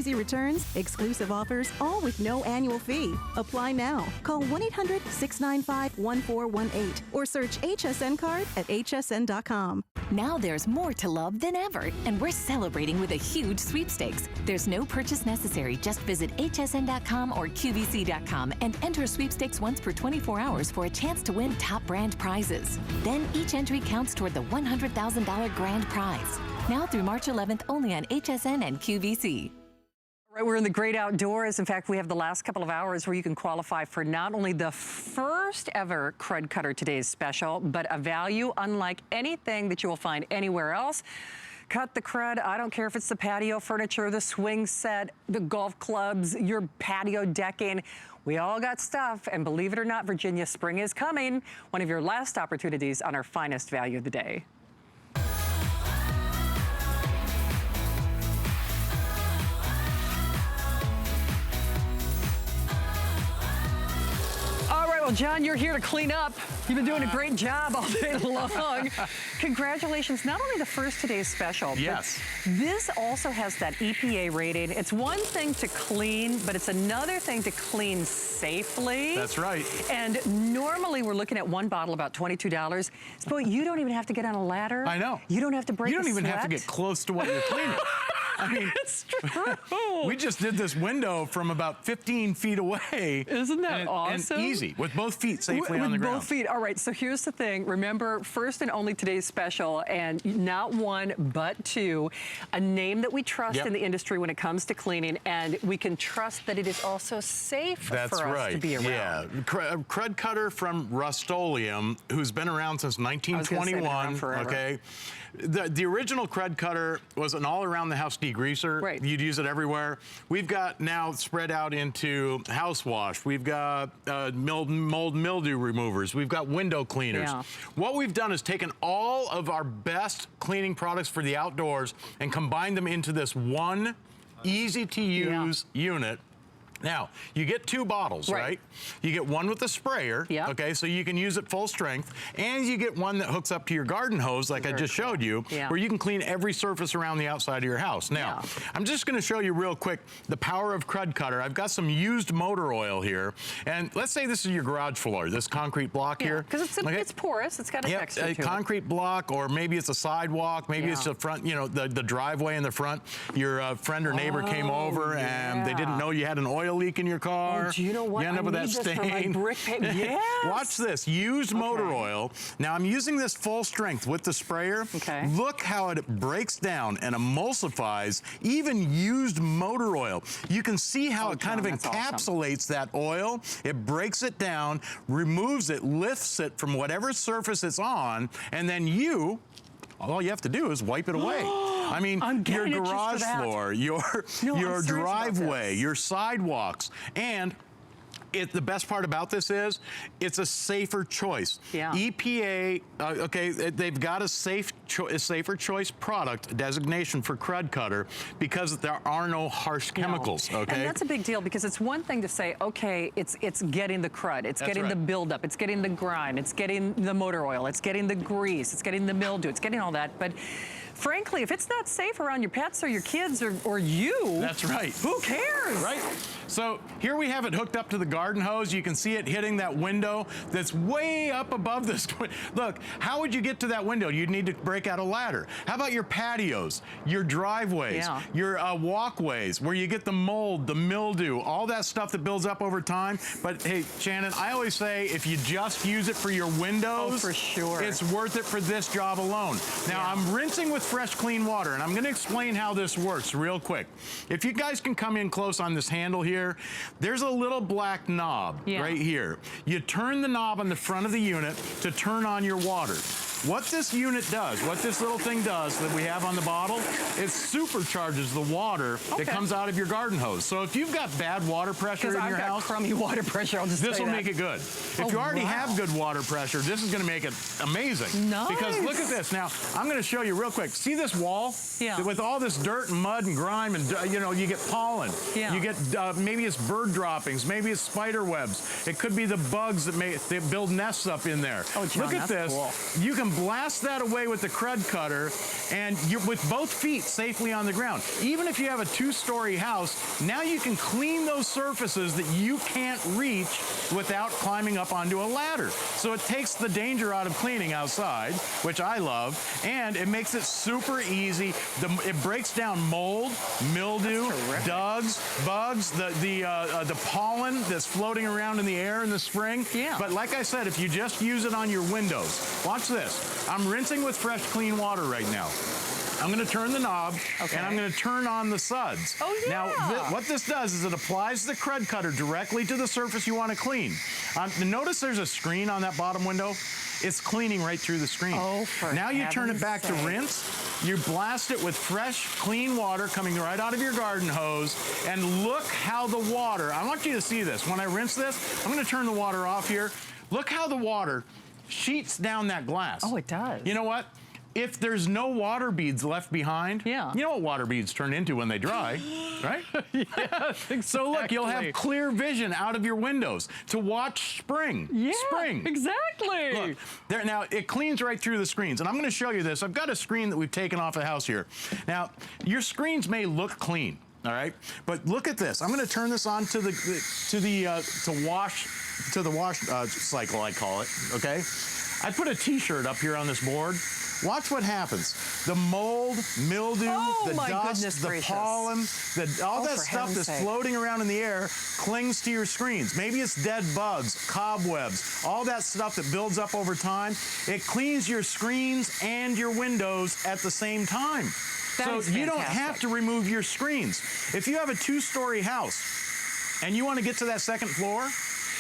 Easy returns, exclusive offers, all with no annual fee. Apply now. Call 1-800-695-1418 or search HSN card at hsn.com. Now there's more to love than ever, and we're celebrating with a huge sweepstakes. There's no purchase necessary. Just visit hsn.com or qvc.com and enter sweepstakes once per 24 hours for a chance to win top brand prizes. Then each entry counts toward the $100,000 grand prize. Now through March 11th, only on HSN and QVC. Right, we're in the great outdoors. In fact, we have the last couple of hours where you can qualify for not only the first ever Crud Cutter Today's Special, but a value unlike anything that you will find anywhere else. Cut the crud. I don't care if it's the patio furniture, the swing set, the golf clubs, your patio decking. We all got stuff, and believe it or not, Virginia, spring is coming. One of your last opportunities on our finest value of the day. Well, John, you're here to clean up. You've been doing a great job all day long. Congratulations. Not only the first Today's Special, yes, but this also has that EPA rating. It's one thing to clean, but it's another thing to clean safely. That's right. And normally we're looking at one bottle about $22. But you don't even have to get on a ladder. I know. You don't have to break You don't even sweat. have to get close to what you're cleaning. I mean, it's true. We just did this window from about 15 feet away. Isn't that awesome? And easy, with both feet safely on the ground. With both feet. All right, so here's the thing. Remember, first and only Today's Special, and not one, but two. A name that we trust in the industry when it comes to cleaning, and we can trust that it is also safe for us to be around. Yeah, Crud Cutter from Rust-Oleum, who's been around since 1921, okay? The original Crud Cutter was an all-around-the-house degreaser. Right. You'd use it everywhere. We've got now spread out into house wash. We've got mold mildew removers. We've got window cleaners. Yeah. What we've done is taken all of our best cleaning products for the outdoors and combined them into this one easy-to-use unit. Now, you get two bottles, right? You get one with the sprayer, okay, so you can use it full strength, and you get one that hooks up to your garden hose, like I just showed you, where you can clean every surface around the outside of your house. Now, I'm just gonna show you real quick the power of Crud Cutter. I've got some used motor oil here, and let's say this is your garage floor, this concrete block here. Because it's porous, it's got a texture to it. A concrete block, or maybe it's a sidewalk, maybe it's the front, you know, the driveway in the front. Your friend or neighbor came over and they didn't know you had an oil leak in your car. Oh, do you know what? You end up with that stain. Brick paint. Yes. Watch this. Used motor oil. Now I'm using this full strength with the sprayer. Okay. Look how it breaks down and emulsifies even used motor oil. You can see how it kind of encapsulates that oil. It breaks it down, removes it, lifts it from whatever surface it's on, and then all you have to do is wipe it away. I mean, your garage floor, your driveway, your sidewalks, and the best part about this is it's a safer choice. EPA, okay, they've got a safer choice product designation for Crud Cutter because there are no harsh chemicals, okay? And that's a big deal because it's one thing to say, okay, it's getting the crud, it's getting the buildup, it's getting the grime, it's getting the motor oil, it's getting the grease, it's getting the mildew, it's getting all that, but frankly, if it's not safe around your pets or your kids or you, that's right. Who cares? Right. So here we have it hooked up to the garden hose. You can see it hitting that window that's way up above this. Look, how would you get to that window? You'd need to break out a ladder. How about your patios, your driveways, your walkways, where you get the mold, the mildew, all that stuff that builds up over time. But hey, Shannon, I always say if you just use it for your windows, for sure, it's worth it for this job alone. Now I'm rinsing with fresh, clean water, and I'm going to explain how this works real quick. If you guys can come in close on this handle here, there's a little black knob right here. You turn the knob on the front of the unit to turn on your water. What this unit does, what this little thing does that we have on the bottle, it supercharges the water that comes out of your garden hose. So if you've got bad water pressure in your house, I've got crummy water pressure, I'll just this will make it good. If you already have good water pressure, this is going to make it amazing. Nice. Because look at this. Now, I'm going to show you real quick. See this wall? With all this dirt and mud and grime and, you know, you get pollen. You get, maybe it's bird droppings. Maybe it's spider webs. It could be the bugs that build nests up in there. Oh, John, look at this. Cool. You can blast that away with the crud cutter, and you're with both feet safely on the ground. Even if you have a 2-story house, now you can clean those surfaces that you can't reach without climbing up onto a ladder. So it takes the danger out of cleaning outside, which I love, and it makes it super easy. It breaks down mold, mildew, bugs, the pollen that's floating around in the air in the spring. Yeah. But like I said, if you just use it on your windows, watch this. I'm rinsing with fresh, clean water right now. I'm going to turn the knob, and I'm going to turn on the suds. Oh, yeah. Now, what this does is it applies the crud cutter directly to the surface you want to clean. Notice there's a screen on that bottom window. It's cleaning right through the screen. Oh, for now you turn it back heaven's to rinse. You blast it with fresh, clean water coming right out of your garden hose, and look how the water, I want you to see this. When I rinse this, I'm going to turn the water off here. Look how the water sheets down that glass. Oh, it does. You know what? If there's no water beads left behind, you know what water beads turn into when they dry, right? Yes, exactly. So look, you'll have clear vision out of your windows to watch spring. Yeah, spring. Exactly. Look, there, now it cleans right through the screens, and I'm going to show you this. I've got a screen that we've taken off the house here. Now, your screens may look clean, all right, but look at this. I'm going to turn this on to the wash cycle, I call it. Okay. I put a T-shirt up here on this board. Watch what happens. The mold, mildew, the dust, the pollen, all that stuff that's floating around in the air clings to your screens. Maybe it's dead bugs, cobwebs, all that stuff that builds up over time. It cleans your screens and your windows at the same time. So you don't have to remove your screens. If you have a 2-story house and you want to get to that second floor,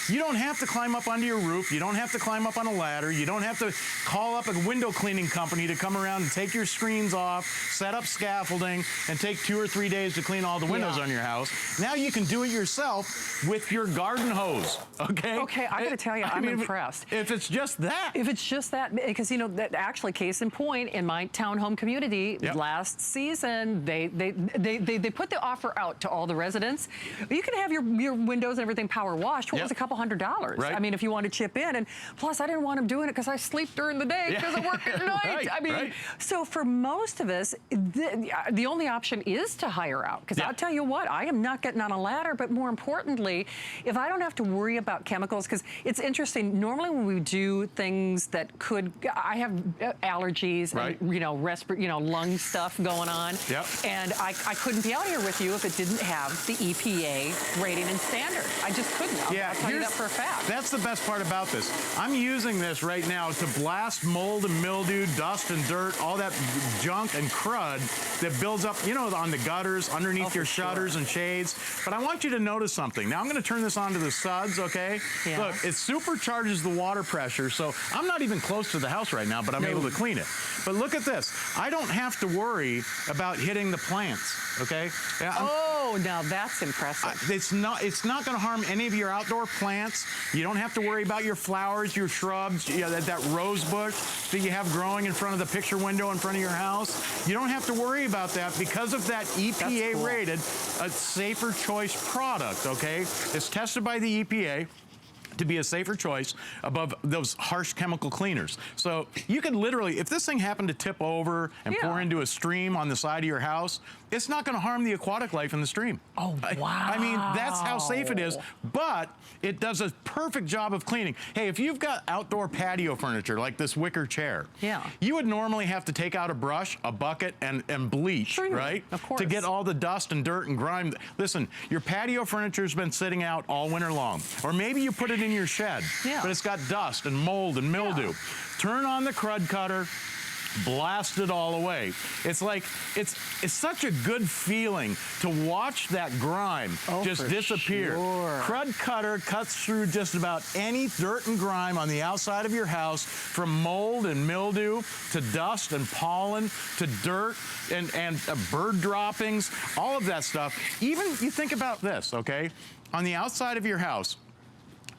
you don't have to climb up onto your roof. You don't have to climb up on a ladder. You don't have to call up a window cleaning company to come around and take your screens off, set up scaffolding, and take 2 or 3 days to clean all the windows on your house. Now you can do it yourself with your garden hose, okay? Okay, I gotta tell you, I'm impressed. If it's just that. If it's just that, because you know, that actually, case in point, in my townhome community, last season, they put the offer out to all the residents. You can have your windows and everything power washed. What was a couple $100s. Right. I mean, if you want to chip in, and plus I didn't want them doing it because I sleep during the day because I work at night. I mean, so for most of us, the only option is to hire out. Because I'll tell you what, I am not getting on a ladder, but more importantly, if I don't have to worry about chemicals, because it's interesting, normally when we do things that could, I have allergies and, lung stuff going on. And I couldn't be out here with you if it didn't have the EPA rating and standard. I just couldn't. I'll tell you that for a fact. That's the best part about this. I'm using this right now to blast mold and mildew, dust and dirt, all that junk and crud that builds up, on the gutters, underneath your shutters and shades. But I want you to notice something. Now I'm going to turn this onto the suds, okay? Look, it supercharges the water pressure, so I'm not even close to the house right now, but I'm able to clean it. But look at this. I don't have to worry about hitting the plants, okay? Now that's impressive. It's not going to harm any of your outdoor plants. You don't have to worry about your flowers, your shrubs, that rose bush that you have growing in front of the picture window in front of your house. You don't have to worry about that because of that EPA-rated, a safer choice product, okay? It's tested by the EPA to be a safer choice above those harsh chemical cleaners. So you could literally, if this thing happened to tip over and pour into a stream on the side of your house, it's not going to harm the aquatic life in the stream. Oh, wow. I mean, that's how safe it is, but it does a perfect job of cleaning. Hey, if you've got outdoor patio furniture like this wicker chair, you would normally have to take out a brush, a bucket, and bleach, right? Of course. To get all the dust and dirt and grime. Listen, your patio furniture's been sitting out all winter long. Or maybe you put it in your shed, but it's got dust and mold and mildew. Turn on the crud cutter, blast it all away. It's like, it's such a good feeling to watch that grime just disappear. Crud cutter cuts through just about any dirt and grime on the outside of your house, from mold and mildew to dust and pollen to dirt and bird droppings, all of that stuff. Even you think about this, okay? On the outside of your house,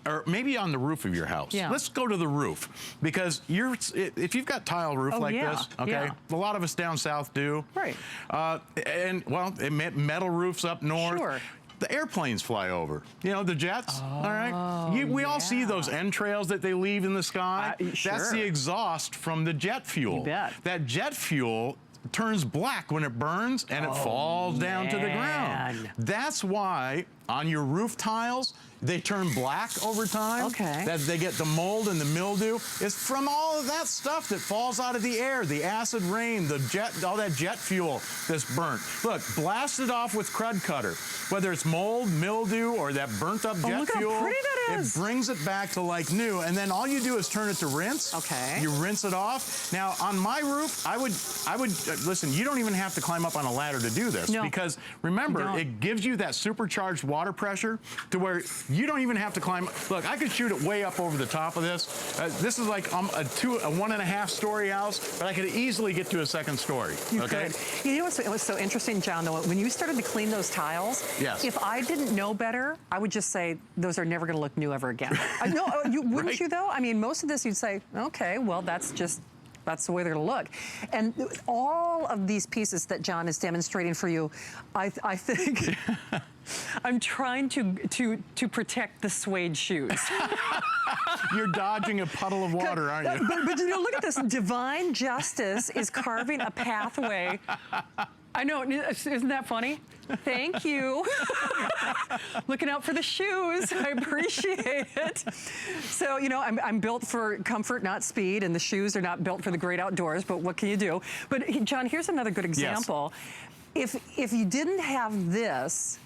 or maybe on the roof of your house. Let's go to the roof, because if you've got tile roof like this, okay, a lot of us down south do. Right. And well, metal roofs up north. the airplanes fly over. You know, the jets, all right? We all see those entrails that they leave in the sky. Sure. That's the exhaust from the jet fuel. You bet. That jet fuel turns black when it burns and it falls down to the ground. That's why on your roof tiles, they turn black over time. Okay. That they get the mold and the mildew. It's from all of that stuff that falls out of the air, the acid rain, the jet, all that jet fuel that's burnt. Look, blast it off with Crud Cutter. Whether it's mold, mildew, or that burnt up jet look fuel, how pretty that is. It brings it back to like new. And then all you do is turn it to rinse. Okay. You rinse it off. Now on my roof, I would listen, you don't even have to climb up on a ladder to do this, because remember, it gives you that supercharged water pressure to where you don't even have to climb. Look, I could shoot it way up over the top of this. This is like a 1.5 story house, but I could easily get to a 2nd story. Okay. You know what's so interesting, John, though? When you started to clean those tiles, if I didn't know better, I would just say those are never going to look new ever again. No, wouldn't you though? I mean, most of this you'd say, okay, well, that's the way they're going to look. And all of these pieces that John is demonstrating for you, I think I'm trying to protect the suede shoes. You're dodging a puddle of water, aren't you? But you know, look at this. Divine Justice is carving a pathway. I know, isn't that funny? Thank you. Looking out for the shoes. I appreciate it. So, you know, I'm built for comfort, not speed, and the shoes are not built for the great outdoors, but what can you do? But John, here's another good example. Yes. If you didn't have this,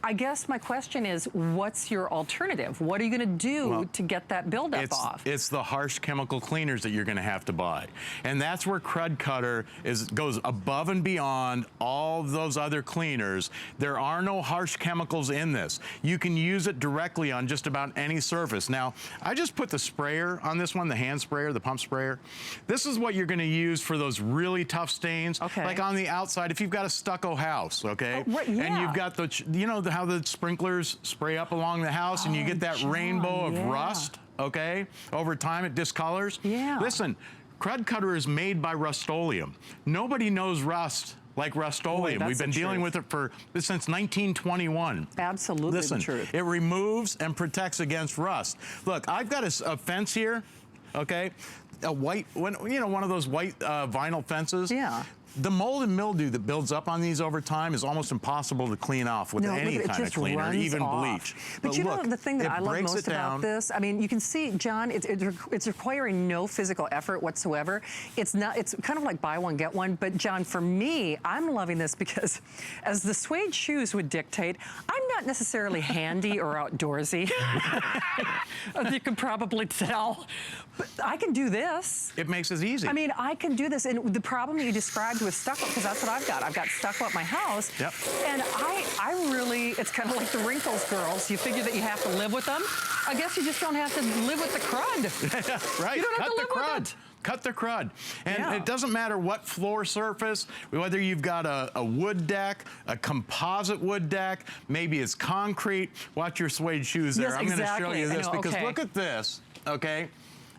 I guess my question is, what's your alternative? What are you going to do to get that buildup off? It's the harsh chemical cleaners that you're going to have to buy. And that's where Crud Cutter goes above and beyond all those other cleaners. There are no harsh chemicals in this. You can use it directly on just about any surface. Now, I just put the sprayer on this one, the hand sprayer, the pump sprayer. This is what you're going to use for those really tough stains. Okay. Like on the outside, if you've got a stucco house, okay? And you've got the, you know, how the sprinklers spray up along the house and you get that rainbow of rust, okay? Over time it discolors. Listen, Crud Cutter is made by Rust-Oleum. Nobody knows rust like Rust-Oleum. We've been dealing with it since 1921. Absolutely the truth. It removes and protects against rust. Look, I've got a fence here, okay? A white, you know, one of those white vinyl fences. The mold and mildew that builds up on these over time is almost impossible to clean off with any kind of cleaner, even bleach. But you know the thing that I love most about this? I mean, you can see, John, it's requiring no physical effort whatsoever. It's kind of like buy one, get one. But John, for me, I'm loving this because as the suede shoes would dictate, I'm not necessarily handy or outdoorsy. As you can probably tell. But I can do this. It makes it easy. I mean, I can do this. And the problem that you described with stucco, because that's what I've got. I've got stucco at my house. And I really, it's kind of like the wrinkles, girls. You figure that you have to live with them. I guess you just don't have to live with the crud. Right. You don't have to live with it. Cut the crud. And it doesn't matter what floor surface, whether you've got a wood deck, a composite wood deck, maybe it's concrete. Watch your suede shoes there. I'm going to show you this because look at this, okay?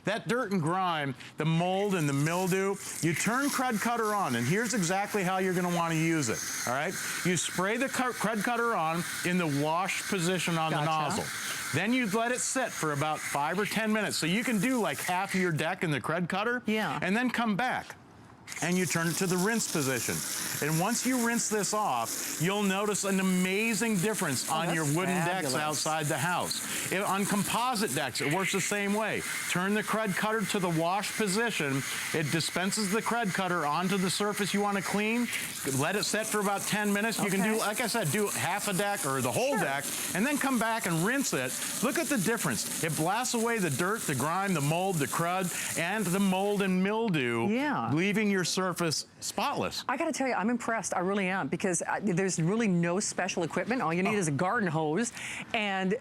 That dirt and grime, the mold and the mildew, you turn Crud Cutter on, and here's exactly how you're going to want to use it, all right? You spray the Crud Cutter on in the wash position on the nozzle. Then you let it sit for about 5 or 10 minutes. So you can do like half of your deck in the Crud Cutter, and then come back. And you turn it to the rinse position. And once you rinse this off, you'll notice an amazing difference on your wooden decks outside the house. On composite decks, it works the same way. Turn the Crud Cutter to the wash position. It dispenses the Crud Cutter onto the surface you want to clean. Let it set for about 10 minutes. You can do, like I said, do half a deck or the whole deck, and then come back and rinse it. Look at the difference. It blasts away the dirt, the grime, the mold, the crud, and the mold and mildew, leaving your surface spotless. I got to tell you, I'm impressed. I really am, because there's really no special equipment. All you need is a garden hose and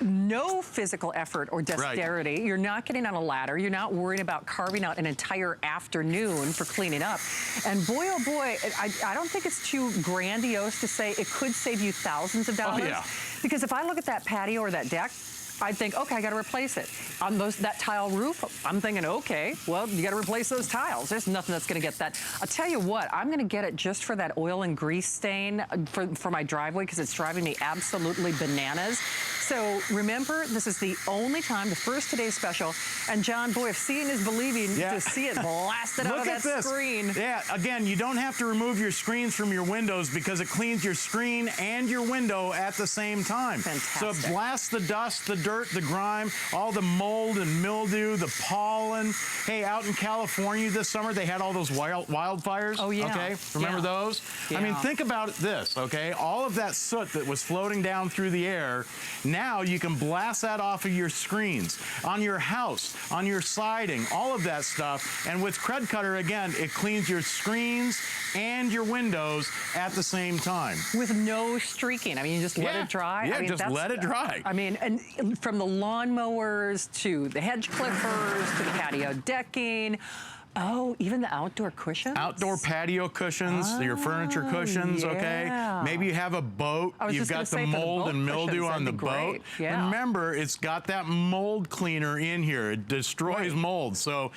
no physical effort or dexterity. You're not getting on a ladder. You're not worrying about carving out an entire afternoon for cleaning up. And boy, oh boy, I don't think it's too grandiose to say it could save you thousands of dollars. Because if I look at that patio or that deck, I'd think, okay, I got to replace it. On that tile roof, I'm thinking, okay, well, you got to replace those tiles. There's nothing that's going to get that. I'll tell you what, I'm going to get it just for that oil and grease stain for my driveway because it's driving me absolutely bananas. So remember, this is the only time, the first today's special. And John, boy, if seeing is believing, to see it blasted out of that screen. Yeah, again, you don't have to remove your screens from your windows because it cleans your screen and your window at the same time. Fantastic. So it blasts the dust, the dirt, the grime, all the mold and mildew, the pollen. Hey, out in California this summer, they had all those wildfires. Oh, yeah. Okay, remember those? Yeah. I mean, think about this, okay? All of that soot that was floating down through the air, now you can blast that off of your screens, on your house, on your siding, all of that stuff. And with Cred Cutter, again, it cleans your screens and your windows at the same time. With no streaking. I mean, you just let it dry. Yeah, I mean, just let it dry. I mean, and from the lawnmowers to the hedge clippers to the patio decking. Oh, even the outdoor cushions? Outdoor patio cushions, your furniture cushions, okay? Maybe you have a boat, you've got the mold and mildew on the boat. Remember, it's got that mold cleaner in here. It destroys mold. So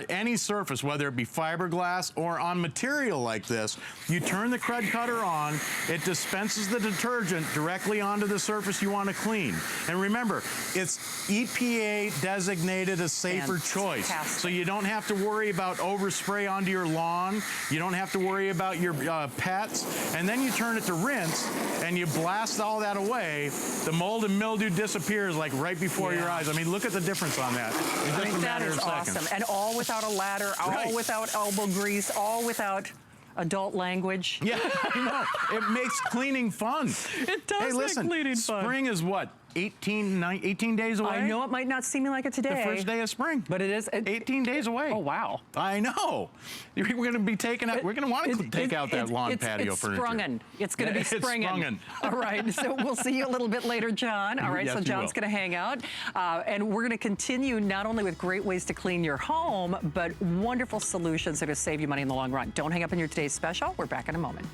any surface, whether it be fiberglass or on material like this, you turn the Cred Cutter on, it dispenses the detergent directly onto the surface you want to clean. And remember, it's EPA designated a safer choice. So you don't have to worry about overspray onto your lawn. You don't have to worry about your pets. And then you turn it to rinse and you blast all that away. The mold and mildew disappears like right before your eyes. I mean, look at the difference on that. I mean, that is awesome. And all without a ladder, all without elbow grease, all without adult language. Yeah, I know. It makes cleaning fun. It does make cleaning fun. Spring is what? 18 days away? I know it might not seem like it today. The first day of spring. But it is. 18 days away. Oh, wow. I know. We're going to be taking out, we're going to want to take out that lawn patio furniture. It's going to be springing. All right, so we'll see you a little bit later, John. All right, so John's going to hang out. And we're going to continue not only with great ways to clean your home, but wonderful solutions that are going to save you money in the long run. Don't hang up on your today's special. We're back in a moment.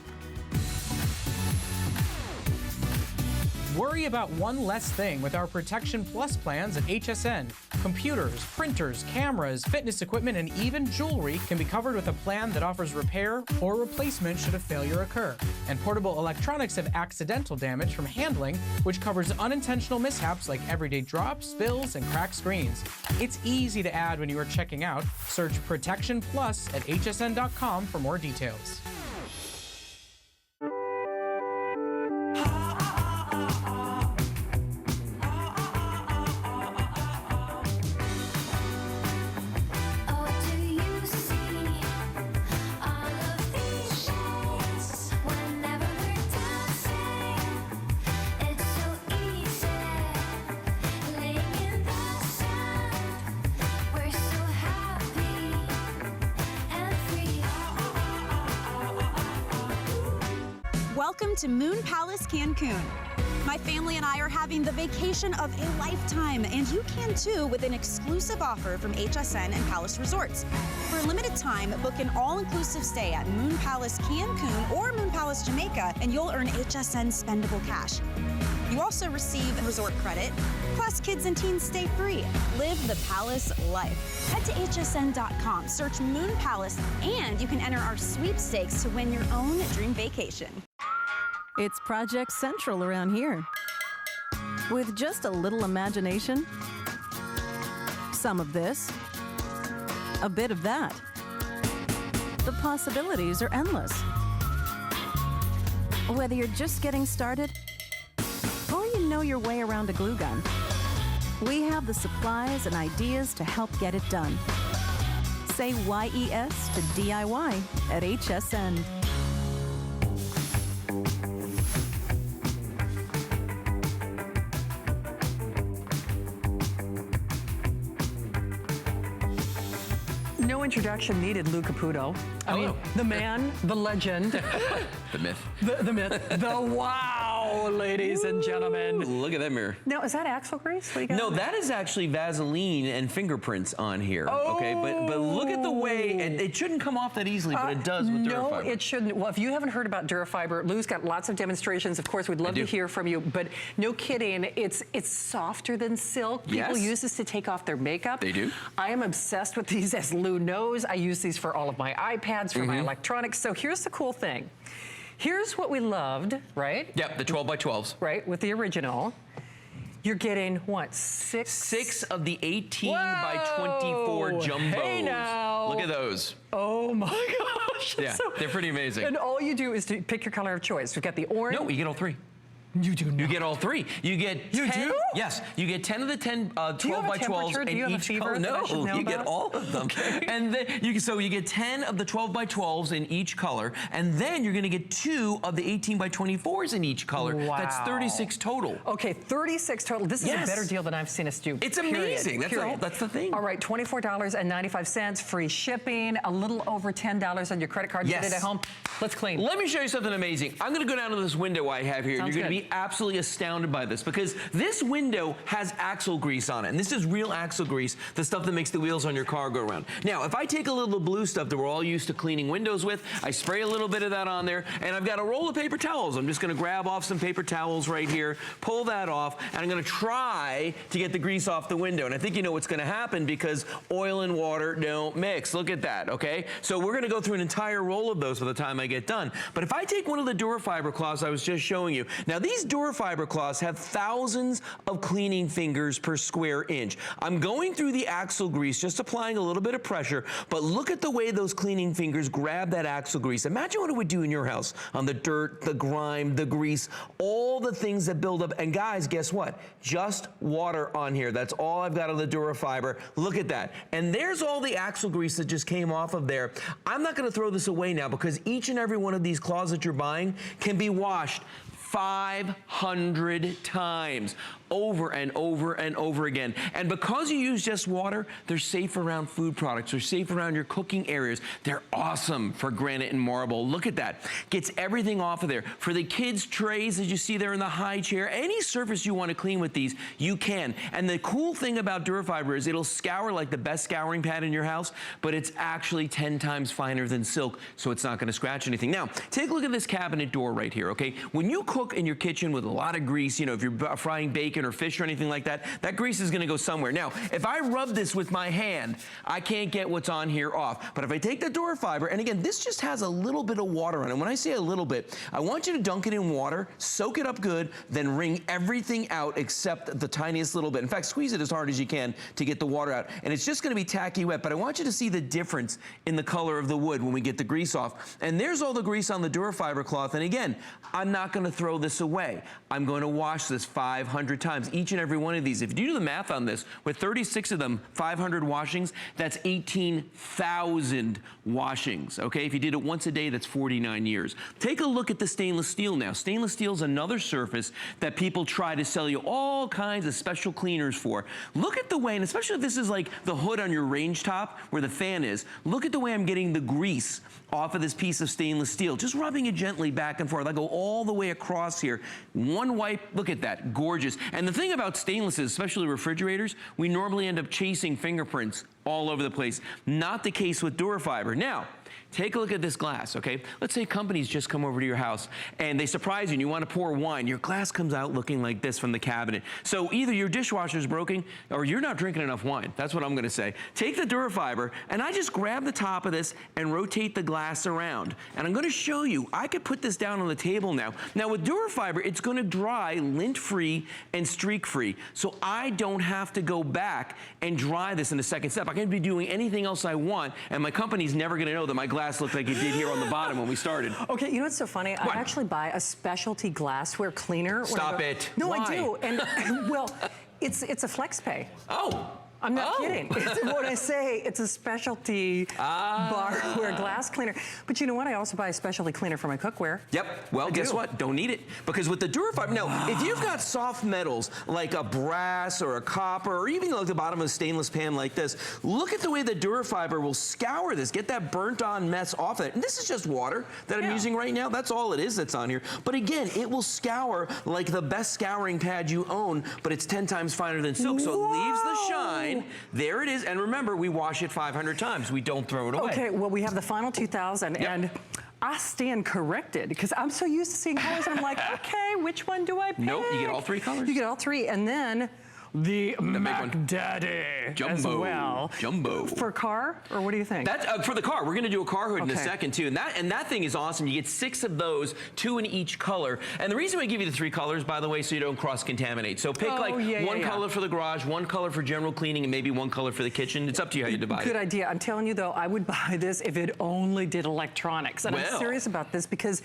Worry about one less thing with our Protection Plus plans at HSN. Computers, printers, cameras, fitness equipment, and even jewelry can be covered with a plan that offers repair or replacement should a failure occur. And portable electronics have accidental damage from handling, which covers unintentional mishaps like everyday drops, spills, and cracked screens. It's easy to add when you are checking out. Search Protection Plus at hsn.com for more details. Welcome to Moon Palace Cancun. My family and I are having the vacation of a lifetime, and you can too with an exclusive offer from HSN and Palace Resorts. For a limited time, book an all-inclusive stay at Moon Palace Cancun or Moon Palace Jamaica, and you'll earn HSN spendable cash. You also receive resort credit, plus kids and teens stay free. Live the Palace life. Head to hsn.com, search Moon Palace, and you can enter our sweepstakes to win your own dream vacation. It's Project Central around here. With just a little imagination, some of this, a bit of that. The possibilities are endless. Whether you're just getting started or you know your way around a glue gun, we have the supplies and ideas to help get it done. Say YES to DIY at HSN. No introduction needed, Lou Caputo. I mean, the man, the legend. The myth. The myth. The wow. Wow, ladies and gentlemen. Look at that mirror. Now, is that axle grease? What do you got? No, that is actually Vaseline and fingerprints on here. Okay, but look at the way, it shouldn't come off that easily, but it does with Durafiber. No, it shouldn't. Well, if you haven't heard about Durafiber, Lou's got lots of demonstrations. Of course, we'd love to hear from you, but no kidding, it's softer than silk. People use this to take off their makeup. They do. I am obsessed with these, as Lou knows. I use these for all of my iPads, for my electronics. So here's the cool thing. Here's what we loved, right? Yep, the 12 by 12s. Right, with the original. You're getting, what, six of the 18 by 24 jumbos. Hey now. Look at those. Oh my gosh. Yeah, they're pretty amazing. And all you do is to pick your color of choice. We've got the orange. No, you get all three. You do not. You get all three. You get 10. do? Yes, you get 10 of the 10 12 by 12s in each color. No, you get all of them. Okay. And then you get 10 of the 12 by 12s in each color, and then you're going to get 2 of the 18 by 24s in each color. Wow. That's 36 total. Okay, 36 total. This is a better deal than I've seen us do. It's amazing. That's the thing. All right, $24.95, free shipping, a little over $10 on your credit card. Get it at home. Let's clean. Let me show you something amazing. I'm going to go down to this window I have here. Sounds You're going to be absolutely astounded by this, because this window has axle grease on it, and this is real axle grease, the stuff that makes the wheels on your car go around. Now, if I take a little blue stuff that we're all used to cleaning windows with, I spray a little bit of that on there, and I've got a roll of paper towels. I'm just going to grab off some paper towels right here, pull that off, and I'm going to try to get the grease off the window. And I think you know what's going to happen, because oil and water don't mix. Look at that, okay? So we're going to go through an entire roll of those by the time I get done. But if I take one of the Durafiber cloths I was just showing you, now these Durafiber cloths have thousands of cleaning fingers per square inch. I'm going through the axle grease, just applying a little bit of pressure, but look at the way those cleaning fingers grab that axle grease. Imagine what it would do in your house on the dirt, the grime, the grease, all the things that build up. And guys, guess what? Just water on here. That's all I've got on the Durafiber. Look at that. And there's all the axle grease that just came off of there. I'm not going to throw this away now, because each and every one of these cloths that you're buying can be washed 500 times, over and over and over again. And because you use just water, they're safe around food products. They're safe around your cooking areas. They're awesome for granite and marble. Look at that. Gets everything off of there. For the kids' trays, as you see there in the high chair, any surface you want to clean with these, you can. And the cool thing about Durafiber is it'll scour like the best scouring pad in your house, but it's actually 10 times finer than silk, so it's not going to scratch anything. Now, take a look at this cabinet door right here, okay? When you cook in your kitchen with a lot of grease, you know, if you're frying bacon or fish or anything like that, that grease is going to go somewhere. Now, if I rub this with my hand, I can't get what's on here off. But if I take the Durafiber, and again, this just has a little bit of water on it. When I say a little bit, I want you to dunk it in water, soak it up good, then wring everything out except the tiniest little bit. In fact, squeeze it as hard as you can to get the water out. And it's just going to be tacky wet, but I want you to see the difference in the color of the wood when we get the grease off. And there's all the grease on the Durafiber cloth. And again, I'm not going to throw this away. I'm going to wash this 500 times. Each and every one of these. If you do the math on this, with 36 of them, 500 washings, that's 18,000 washings, okay? If you did it once a day, that's 49 years. Take a look at the stainless steel now. Stainless steel is another surface that people try to sell you all kinds of special cleaners for. Look at the way, and especially if this is like the hood on your range top where the fan is, look at the way I'm getting the grease off of this piece of stainless steel, just rubbing it gently back and forth. I go all the way across here. One wipe, look at that, gorgeous. And the thing about stainless is, especially refrigerators, we normally end up chasing fingerprints all over the place. Not the case with Durafiber. Now, take a look at this glass, okay? Let's say companies just come over to your house and they surprise you and you want to pour wine. Your glass comes out looking like this from the cabinet. So either your dishwasher's broken or you're not drinking enough wine. That's what I'm going to say. Take the Durafiber and I just grab the top of this and rotate the glass around. And I'm going to show you, I could put this down on the table now. Now with Durafiber, it's going to dry lint-free and streak-free. So I don't have to go back and dry this in the second step. I can be doing anything else I want and my company's never going to know that my glass looked like it did here on the bottom when we started. Okay, you know what's so funny? What? I actually buy a specialty glassware cleaner. Stop it. No, Why? I do. And well, it's a flex pay. Oh. I'm not kidding. It's what I say. It's a specialty barware glass cleaner. But you know what? I also buy a specialty cleaner for my cookware. Yep. Well, guess what? Don't need it. Because with the Durafiber, now, if you've got soft metals like a brass or a copper or even like the bottom of a stainless pan like this, look at the way the Durafiber will scour this, get that burnt on mess off of it. And this is just water that I'm using right now. That's all it is that's on here. But again, it will scour like the best scouring pad you own, but it's 10 times finer than silk. So it leaves the shine. There it is. And remember, we wash it 500 times. We don't throw it away. Okay, well, we have the final 2000 and I stand corrected because I'm so used to seeing colors. I'm like, okay, which one do I pick? Nope, you get all 3 colors. You get all 3. And then the Mac Daddy Jumbo. as well. Jumbo. For car, or what do you think? That's for the car. We're going to do a car hood in a second too, and that thing is awesome. You get 6 of those, 2 in each color. And the reason we give you the 3 colors, by the way, so you don't cross-contaminate. So pick one color for the garage, 1 color for general cleaning, and maybe 1 color for the kitchen. It's up to you how you divide it. Good idea. I'm telling you though, I would buy this if it only did electronics. And I'm serious about this because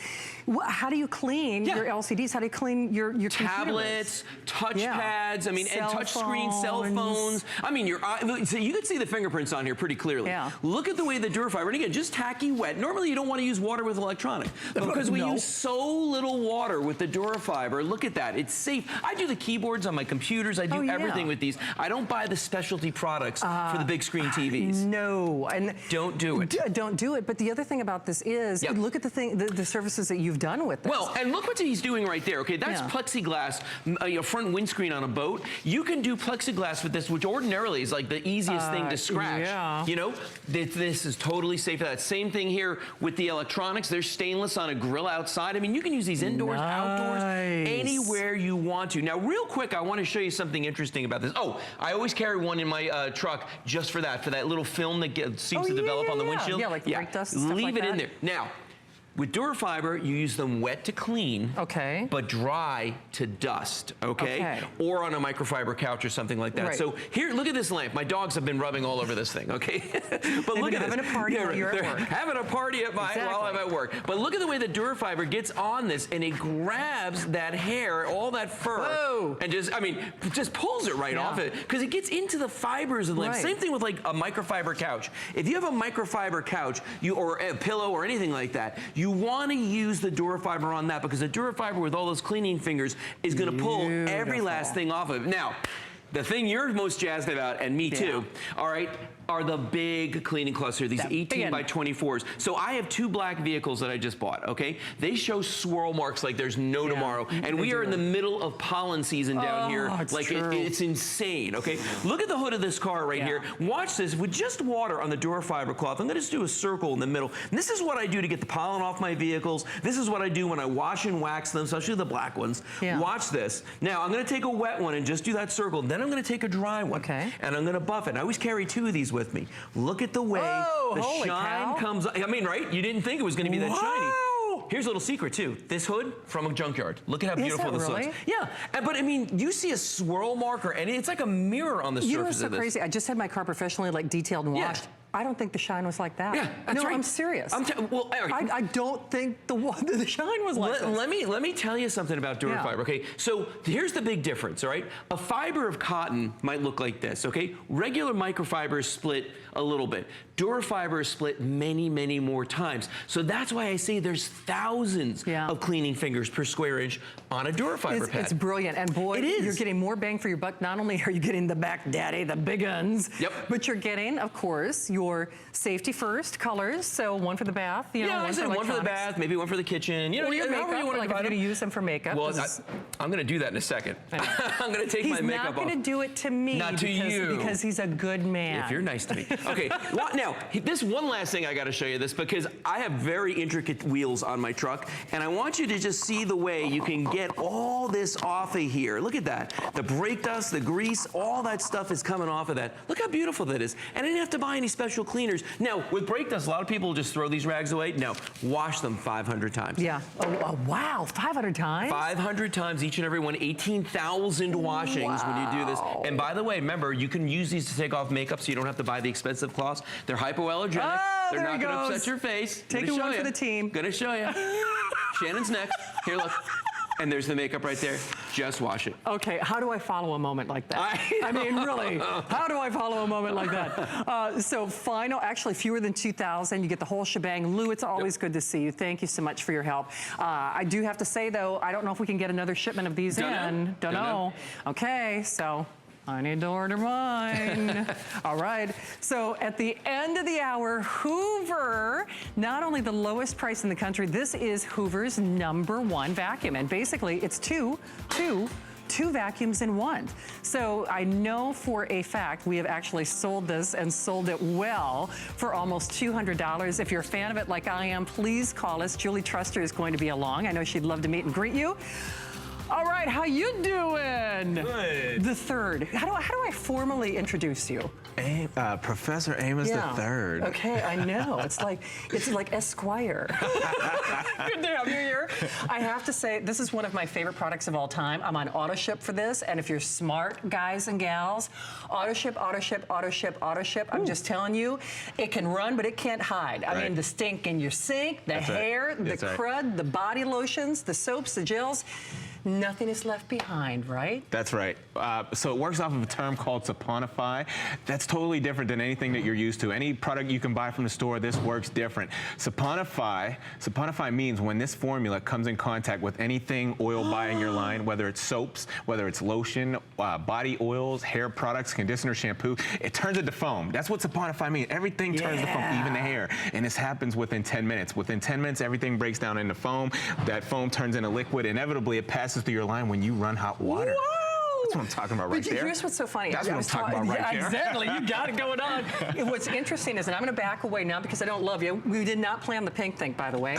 how do you clean your LCDs? How do you clean your tablets, touchpads? I mean, and touch screen, cell phones. I mean, so you can see the fingerprints on here pretty clearly. Yeah. Look at the way the Durafiber, and again, just tacky wet. Normally, you don't want to use water with electronic, but because we use so little water with the Durafiber, look at that. It's safe. I do the keyboards on my computers. I do everything with these. I don't buy the specialty products for the big screen TVs. No, and don't do it. Don't do it. But the other thing about this is, look at the services that you've done with this. Well, and look what he's doing right there. Okay, that's plexiglass, your front windscreen on a boat. You can do plexiglass with this, which ordinarily is like the easiest thing to scratch. You know, this is totally safe for that. Same thing here with the electronics. There's stainless on a grill outside. I mean, you can use these indoors, outdoors, anywhere you want to. Now, real quick, I want to show you something interesting about this. Oh, I always carry one in my truck just for that little film that seems to develop on the windshield. Yeah, like brake dust, stuff Leave like it that. in there. Now, with Durafiber, you use them wet to clean, but dry to dust, or on a microfiber couch or something like that. So here, look at this lamp. My dogs have been rubbing all over this thing, but look at having a party while you're at work. Having a party while I'm at work. But look at the way the Durafiber gets on this, and it grabs that hair, all that fur, and just pulls it right off it, because it gets into the fibers of the lamp. Same thing with like a microfiber couch. If you have a microfiber couch, or a pillow or anything like that, you want to use the Durafiber on that, because the Durafiber with all those cleaning fingers is going to pull every last thing off of it. Now, the thing you're most jazzed about, and me too, all right, are the big cleaning cluster, these 18 by 24s. So I have 2 black vehicles that I just bought, They show swirl marks like there's no tomorrow. And we are in the middle of pollen season down here. Like it's insane, Look at the hood of this car right here. Watch this with just water on the Durafiber cloth. I'm gonna just do a circle in the middle. And this is what I do to get the pollen off my vehicles. This is what I do when I wash and wax them, especially the black ones. Watch this. Now I'm gonna take a wet one and just do that circle. Then I'm gonna take a dry one. And I'm gonna buff it. And I always carry 2 of these with me. Look at the way the shine comes. I mean, right? You didn't think it was going to be that shiny. Here's a little secret too. This hood from a junkyard. Look at how beautiful this looks. Yeah, but I mean, you see a swirl mark or anything. It's like a mirror on the surface of this. You know what's so crazy? I just had my car professionally detailed and washed. I don't think the shine was like that. Yeah, that's right. I'm serious. Well, I don't think the shine was like that. Let me tell you something about Durafiber, So here's the big difference, all right? A fiber of cotton might look like this, Regular microfiber is split a little bit. Durafiber is split many, many more times. So that's why I say there's thousands of cleaning fingers per square inch on a Durafiber pad. It's brilliant. And boy, you're getting more bang for your buck. Not only are you getting the Mac Daddy, the big guns, but you're getting, of course, your safety first colors. So 1 for the bath, I said 1 for the bath, maybe 1 for the kitchen. Or your makeup, you want to if you're going to use them for makeup. Well, I'm going to do that in a second. I'm going to take my makeup off. He's not going to do it to me. Not to you. Because he's a good man. If you're nice to me. Okay, now, this one last thing I got to show you this, because I have very intricate wheels on my truck, and I want you to just see the way you can get all this off of here. Look at that. The brake dust, the grease, all that stuff is coming off of that. Look how beautiful that is. And I didn't have to buy any special cleaners. Now, with brake dust, a lot of people just throw these rags away. No, wash them 500 times. Yeah. Oh, wow, 500 times? 500 times each and every one, 18,000 washings when you do this. And by the way, remember, you can use these to take off makeup so you don't have to buy the expensive cloths. They're hypoallergenic. They're not going to upset your face. Taking one for the team. Gonna show you. Shannon's next. Here, look. And there's the makeup right there. Just wash it. Okay, how do I follow a moment like that? I mean, really, how do I follow a moment like that? So final, actually fewer than 2,000. You get the whole shebang. Lou, it's always good to see you. Thank you so much for your help. I do have to say, though, I don't know if we can get another shipment of these in. Don't know. Okay, so I need to order mine. All right. So at the end of the hour, Hoover, not only the lowest price in the country, this is Hoover's #1 vacuum. And basically, it's two vacuums in one. So I know for a fact we have actually sold this and sold it well for almost $200. If you're a fan of it like I am, please call us. Julie Truster is going to be along. I know she'd love to meet and greet you. All right, how you doing? Good. The third. How do I formally introduce you? Professor Amos the Third. Okay, I know. It's like Esquire. Good to have you here. I have to say, this is one of my favorite products of all time. I'm on auto ship for this, and if you're smart guys and gals, auto ship, auto ship, auto ship, auto ship. I'm just telling you, it can run, but it can't hide. I mean, the stink in your sink, the hair, the crud, the body lotions, the soaps, the gels. Nothing is left behind, right? That's right. So it works off of a term called saponify. That's totally different than anything that you're used to. Any product you can buy from the store, this works different. Saponify means when this formula comes in contact with anything oil by in your line, whether it's soaps, whether it's lotion, body oils, hair products, conditioner, shampoo, it turns it to foam. That's what saponify means. Everything turns to foam, even the hair. And this happens within 10 minutes. Within 10 minutes, everything breaks down into foam. That foam turns into liquid. Inevitably, it passes through your line when you run hot water. Whoa! That's what I'm talking about right there. Here's what's so funny. That's what I'm talking about right there. Exactly. You got it going on. What's interesting is, and I'm going to back away now because I don't love you. We did not plan the pink thing, by the way.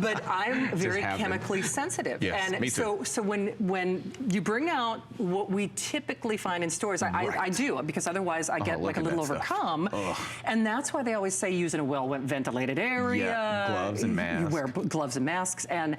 But I'm very chemically sensitive. Yes, and me too. so when you bring out what we typically find in stores, I do, because otherwise I get like a little overcome. And that's why they always say use in a well-ventilated area. Yeah, gloves and masks. You wear gloves and masks. And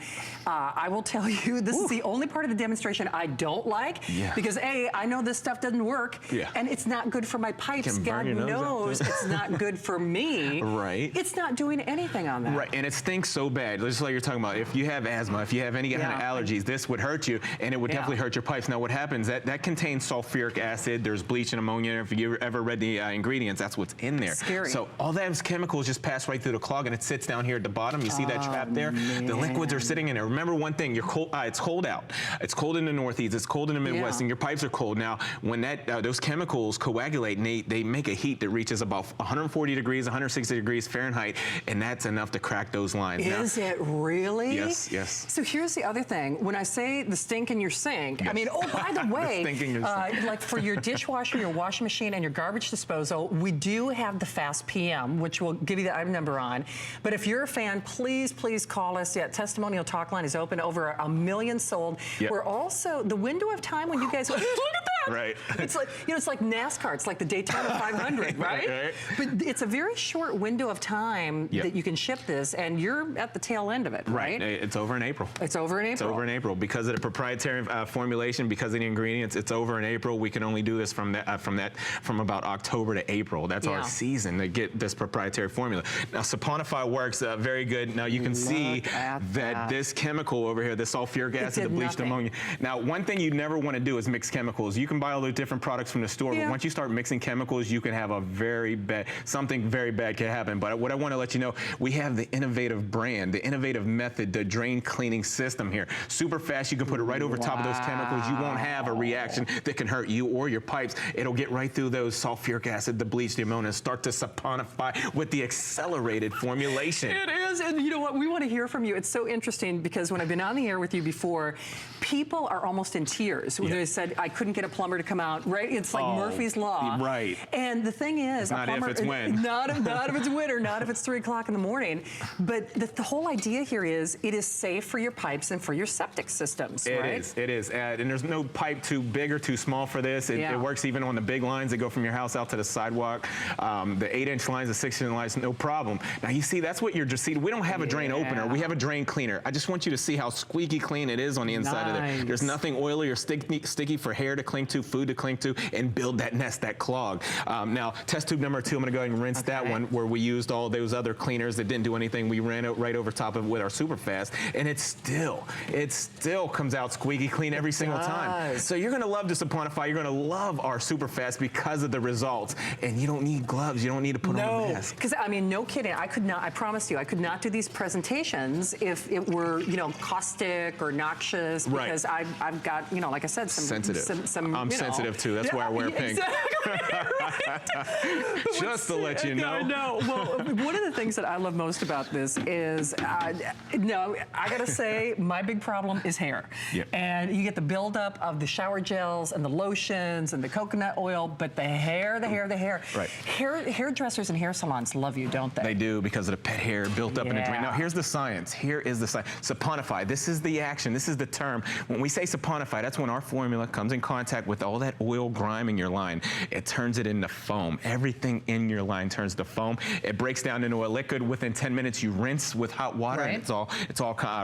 I will tell you, this is the only part of the demonstration I don't like. Because A, I know this stuff doesn't work, and it's not good for my pipes. God knows it's not good for me. Right. It's not doing anything on that. Right, and it stinks so bad. Just like you're talking about, if you have asthma, if you have any kind of allergies, this would hurt you, and it would definitely hurt your pipes. Now, what happens, that contains sulfuric acid, there's bleach and ammonia. If you ever read the ingredients, that's what's in there. Scary. So all those chemicals just pass right through the clog, and it sits down here at the bottom. You see that trap there? Man. The liquids are sitting in there. Remember one thing, you're cold, it's cold out. It's cold in the Northeast, it's cold in the Midwest, and your pipes are cold. Now, when those chemicals coagulate, and they make a heat that reaches about 140 degrees, 160 degrees Fahrenheit, and that's enough to crack those lines. Is it really? Yes, yes. So here's the other thing. When I say the stink in your sink, I mean, oh, by the way, like for your dishwasher, your washing machine, and your garbage disposal, we do have the Fast PM, which will give you the item number on. But if you're a fan, please call us. Testimonial talk line is open. Over 1 million sold. We're also, the window of time when you guys, look at that. Right. It's like, it's like NASCAR. It's like the Daytona 500, right? But it's a very short window of time that you can ship this, and you're at the tail end of it, right? It's over in April. It's over in April. It's over in April. Because of the proprietary formulation, because of the ingredients, it's over in April. We can only do this from about October to April. That's our season to get this proprietary formula. Now, saponify works very good. Now, you can see that this chemical over here, the sulfuric acid, the bleached ammonia. Now, one thing you never want to do is mix chemicals. You can buy all the different products from the store, but once you start mixing chemicals, you can have something very bad can happen. But what I want to let you know, we have the innovative brand, the innovative method, the drain cleaning system here. Super fast, you can put it right over top of those chemicals. You won't have a reaction that can hurt you or your pipes. It'll get right through those sulfuric acid, the bleach, the ammonia, and start to saponify with the accelerated formulation. It is, and you know what? We want to hear from you. It's so interesting because when I've been on the air with you before, people are almost in tears. They said, I couldn't get a plumber to come out, right? It's like Murphy's Law. Right. And the thing is, it's not if, it's when. Not if it's winter, not if it's 3 o'clock in the morning. But the whole idea here is it is safe for your pipes and for your septic systems, right? It is. And there's no pipe too big or too small for this. It works even on the big lines that go from your house out to the sidewalk. The 8-inch lines, the 6-inch lines, no problem. Now, you see, that's what you're just seeing. we don't have a drain opener. We have a drain cleaner. I just want you to see how squeaky clean it is on the inside of there. There's nothing oily or sticky for hair to cling to, food to cling to, and build that nest, that clog. Now, test tube number 2, I'm going to go ahead and rinse that one where we used all those other cleaners that didn't do anything. We ran it right over top of it with our super fast, and it still comes out squeaky clean every single time. So you're going to love this saponify. You're going to love our super fast because of the results. And you don't need gloves. You don't need to put on a mask. Because I mean, no kidding. I could not. I promise you, I could not do these presentations if it were, you know, caustic or noxious. Because I've got, you know, like I said, some sensitive. Some I'm sensitive too. That's why I wear pink. Exactly. Just to let you know. I know. Well, one of the things that I love most about this is, no, I gotta say, my big problem is hair. Yep. And you get the buildup of the shower gels and the lotions and the coconut oil, but the hair. Right. Hairdressers and hair salons love you, don't they? They do, because of the pet hair built up in the drain. Now, here's the science. Here is the science. Saponify. This is the action. This is the term. When we say saponify, that's when our formula comes in contact with all that oil grime in your line. It turns it into foam. Everything in your line turns to foam. It breaks down into a liquid. Within 10 minutes, you rinse with hot water, and it's all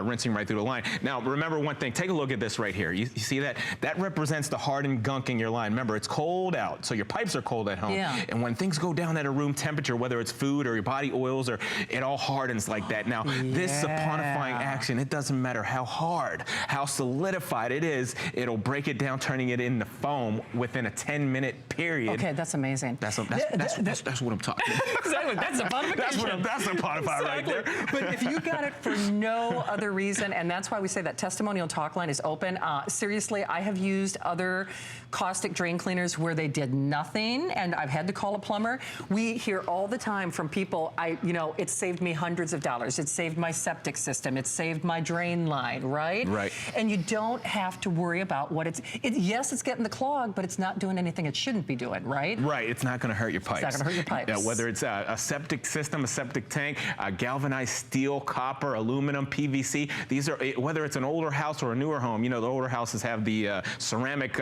rinsing right through the line. Now, remember one thing. Take a look at this right here. You see that? That represents the hardened gunk in your line. Remember, it's cold out, so your pipes are cold at home. And when things go down at a room temperature, whether it's food or your body oils, or it all hardens like that. Now, this saponifying action, it doesn't matter how hard, how solidified it is, it'll break it down, turning it into foam within a 10-minute period. Okay, that's amazing. That's what I'm talking about. Exactly, that's saponification. That's saponify right there. But if you got it for no other reason, and that's why we say that testimonial talk line is open. Seriously, I have used other caustic drain cleaners where they did nothing, and I've had to call a plumber. We hear all the time from people, you know, it saved me hundreds of dollars. It saved my septic system. It saved my drain line, right? Right. And you don't have to worry about what yes, it's getting the clog, but it's not doing anything it shouldn't be doing, right? Right. It's not going to hurt your pipes. It's not going to hurt your pipes. Whether it's a septic system, a septic tank, galvanized steel, copper, aluminum, PVC. These are, whether it's an older house or a newer home, you know, the older houses have the ceramic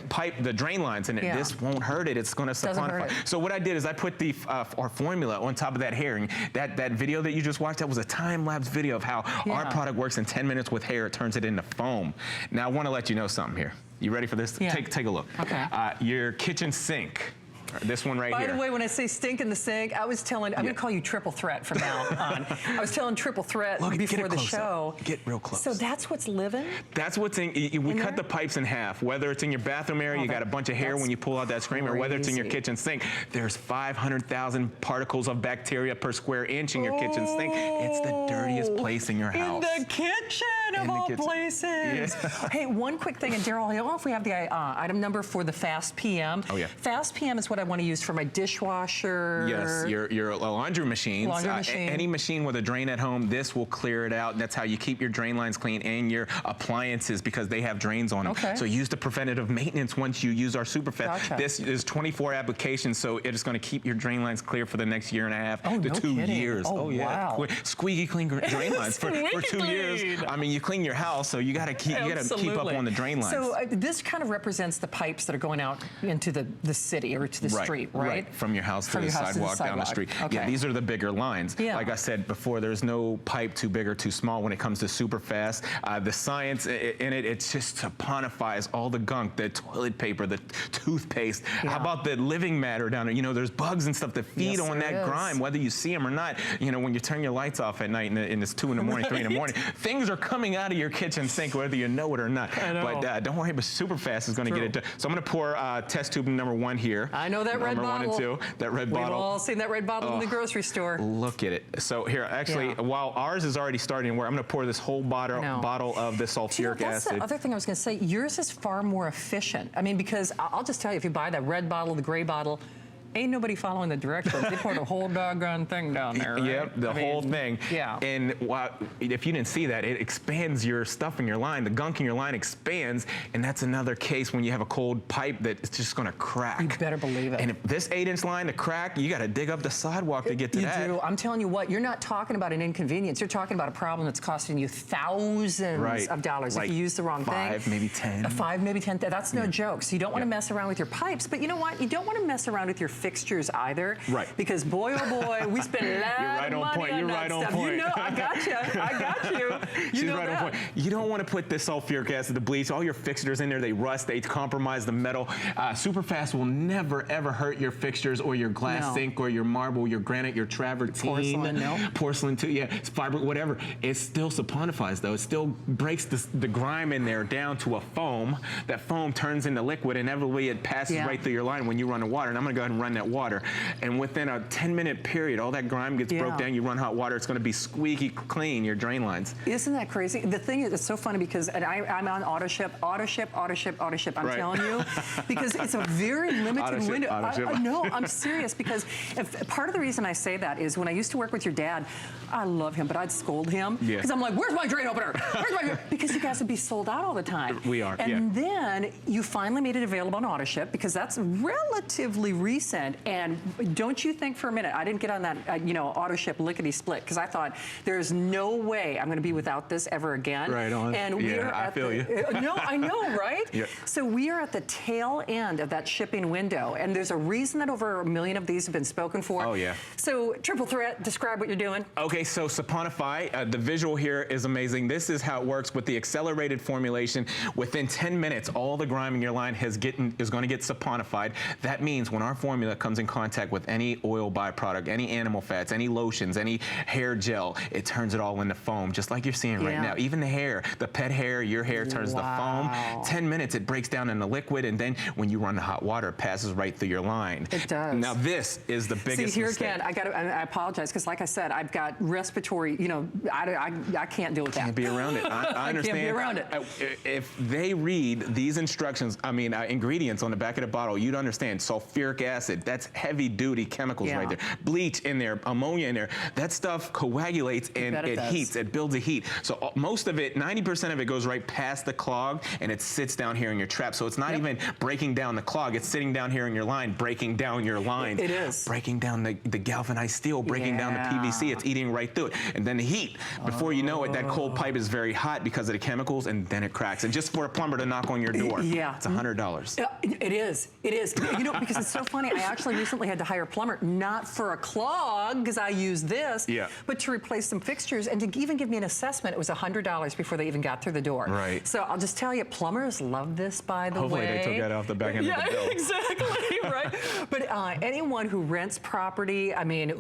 pipe, the drain lines in it. This won't hurt it. It's going to saponify. So what I did is I put the our formula on top of that hair. And that video that you just watched, that was a time-lapse video of how our product works in 10 minutes with hair. It turns it into foam. Now, I want to let you know something here. You ready for this? Take a look. Okay. Your kitchen sink. This one right here. By the way, when I say stink in the sink, I was telling, I'm going to call you Triple Threat from now on. I was telling Triple Threat before the show. Get real close. So that's what's living? That's what's in, we cut the pipes in half. Whether it's in your bathroom area, you got a bunch of hair when you pull out that screen, or whether it's in your kitchen sink, there's 500,000 particles of bacteria per square inch in your kitchen sink. It's the dirtiest place in your house. In the kitchen of all places. Hey, one quick thing, and Daryl, I don't know if we have the item number for the Fast PM. Oh, yeah. Fast PM is what I want to use for my dishwasher. Yes, your laundry machines. Any machine with a drain at home, this will clear it out. And that's how you keep your drain lines clean, and your appliances, because they have drains on them. So use the preventative maintenance once you use our Superfast. This is 24 applications, so it is going to keep your drain lines clear for the next year and a half to 2 years. Oh, yeah. Wow. Squeaky clean drain lines for 2 years. I mean, you clean your house, so you got to keep up on the drain lines. So this kind of represents the pipes that are going out into the city or to the street, right? From your house to the sidewalk down the street. Yeah, these are the bigger lines. Like I said before, there's no pipe too big or too small when it comes to Superfast. The science in it, it just saponifies all the gunk, the toilet paper, the toothpaste. How about the living matter down there? You know, there's bugs and stuff that feed on that grime, whether you see them or not. You know, when you turn your lights off at night and it's 2 in the morning, 3 in the morning, things are coming out of your kitchen sink, whether you know it or not. But don't worry, but Superfast is going to get it done. So I'm going to pour test tube number 1 here. I know that red bottle. 1 and 2. That red bottle. We've all seen that red bottle in the grocery store. Look at it. So here, actually, while ours is already starting to wear, I'm going to pour this whole bottle of the sulfuric acid. That's the other thing I was going to say. Yours is far more efficient. I mean, because I'll just tell you, if you buy that red bottle, the gray bottle, ain't nobody following the directions. They poured a whole doggone thing down there, right? Yep, the whole thing. Yeah. And if you didn't see that, it expands your stuff in your line. The gunk in your line expands, and that's another case when you have a cold pipe that it's just going to crack. You better believe it. And if this 8-inch line to crack, you got to dig up the sidewalk to get to that. You do. I'm telling you what, you're not talking about an inconvenience. You're talking about a problem that's costing you thousands of dollars if you use the wrong thing. 5, maybe 10. 5, maybe 10. That's no joke. So you don't want to mess around with your pipes, but you know what? You don't want to mess around with your fixtures either. Right. Because boy, oh boy, we spend a lot of money on that stuff. You know, I got you. I got you. She's right on point. You don't want to put the sulfuric acid, the bleach, all your fixtures in there. They rust. They compromise the metal. Superfast will never, ever hurt your fixtures or your glass sink or your marble, your granite, your travertine. Porcelain too. Yeah, it's fiber, whatever. It still saponifies, though. It still breaks the grime in there down to a foam. That foam turns into liquid, and inevitably it passes right through your line when you run the water. And I'm going to go ahead and run that water. And within a 10-minute period, all that grime gets broke down. You run hot water. It's going to be squeaky clean, your drain lines. Isn't that crazy? The thing is, it's so funny because I'm on auto ship. I'm telling you, because it's a very limited window. No, I'm serious, because part of the reason I say that is when I used to work with your dad, I love him, but I'd scold him because I'm like, where's my drain opener? Because you guys would be sold out all the time. We are, and then you finally made it available on auto ship because that's relatively recent. And don't you think for a minute, I didn't get on that, auto ship lickety split because I thought there's no way I'm going to be without this ever again. Right on. And I feel you. No, I know, right? Yep. So we are at the tail end of that shipping window, and there's a reason that over 1 million of these have been spoken for. Oh, yeah. So Triple Threat, describe what you're doing. Okay, so Saponify, the visual here is amazing. This is how it works with the accelerated formulation. Within 10 minutes, all the grime in your line is going to get saponified. That means when our formula comes in contact with any oil byproduct, any animal fats, any lotions, any hair gel, it turns it all into foam, just like you're seeing right now. Even the hair, the pet hair, your hair turns to foam. 10 minutes, it breaks down into liquid, and then when you run the hot water, it passes right through your line. It does. Now this is the biggest See, here mistake. again, I apologize, because like I said, I've got respiratory, I can't deal with that. Can't be around it. I understand. Can't be around it. If they read these instructions, ingredients on the back of the bottle, you'd understand sulfuric acid, that's heavy duty chemicals right there. Bleach in there, ammonia in there. That stuff coagulates and it heats, it builds a heat. So most of it, 90% of it goes right past the clog and it sits down here in your trap. So it's not even breaking down the clog, it's sitting down here in your line, breaking down your line. It is. Breaking down the galvanized steel, breaking down the PVC, it's eating right through it. And then the heat, before you know it, that cold pipe is very hot because of the chemicals, and then it cracks. And just for a plumber to knock on your door, it's $100. It is. Because it's so funny, I actually recently had to hire a plumber, not for a clog, because I use this, but to replace some fixtures, and to even give me an assessment, it was $100 before they even got through the door. Right. So I'll just tell you, plumbers love this, by the way. Hopefully they took that off the back end of the bill. Exactly, right? But anyone who rents property,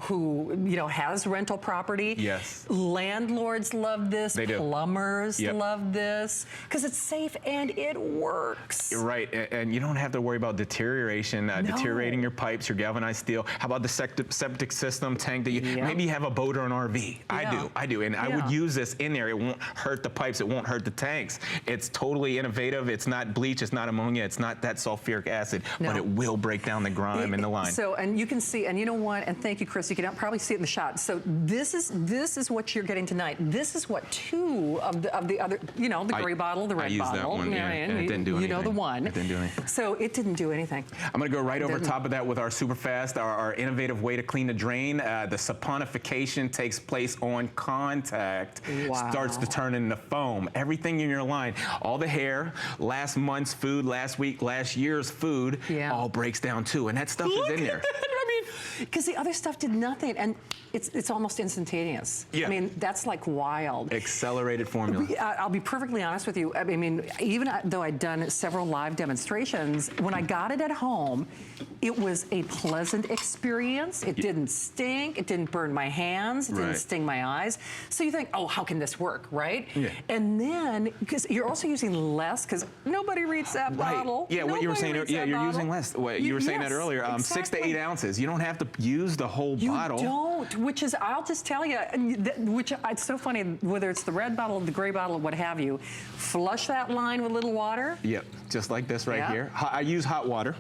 who has rental property, landlords love this, they do. Plumbers love this, because it's safe and it works. You're right, and you don't have to worry about deterioration, deteriorating your pipes, your galvanized steel. How about the septic system tank that you, maybe you have a boat or an RV. I do, and I would use this in there. It won't hurt the pipes, it won't hurt the tanks. It's totally innovative. It's not bleach, it's not ammonia, it's not that sulfuric acid, but it will break down the grime in the line. So, and you can see, and you know what, and thank you, Chris, you can probably see it in the shot. So this is what you're getting tonight. This is what two of the other, the gray bottle, the red bottle. I used that one, and it didn't do anything. You know the one. It didn't do anything. So it didn't do anything. I'm going to go right over top of that with our Superfast, our innovative way to clean the drain. The saponification takes place on contact. Starts to turn into foam. Everything in your line, all the hair, last month's food, last week, last year's food, all breaks down too. And that stuff is in there. Because the other stuff did nothing, and it's almost instantaneous. That's like wild. Accelerated formula. I'll be perfectly honest with you. Even though I'd done several live demonstrations, when I got it at home, it was a pleasant experience. It didn't stink. It didn't burn my hands. It didn't sting my eyes. So you think, oh, how can this work, right? And then, because you're also using less, because nobody reads that bottle. Yeah, what you were saying, you're using less. You were saying that earlier, 6 to 8 ounces. You don't have to use the whole bottle. You don't, which is, I'll just tell you, it's so funny, whether it's the red bottle, the gray bottle, what have you, flush that line with a little water. Yep, just like this right here. I use hot water.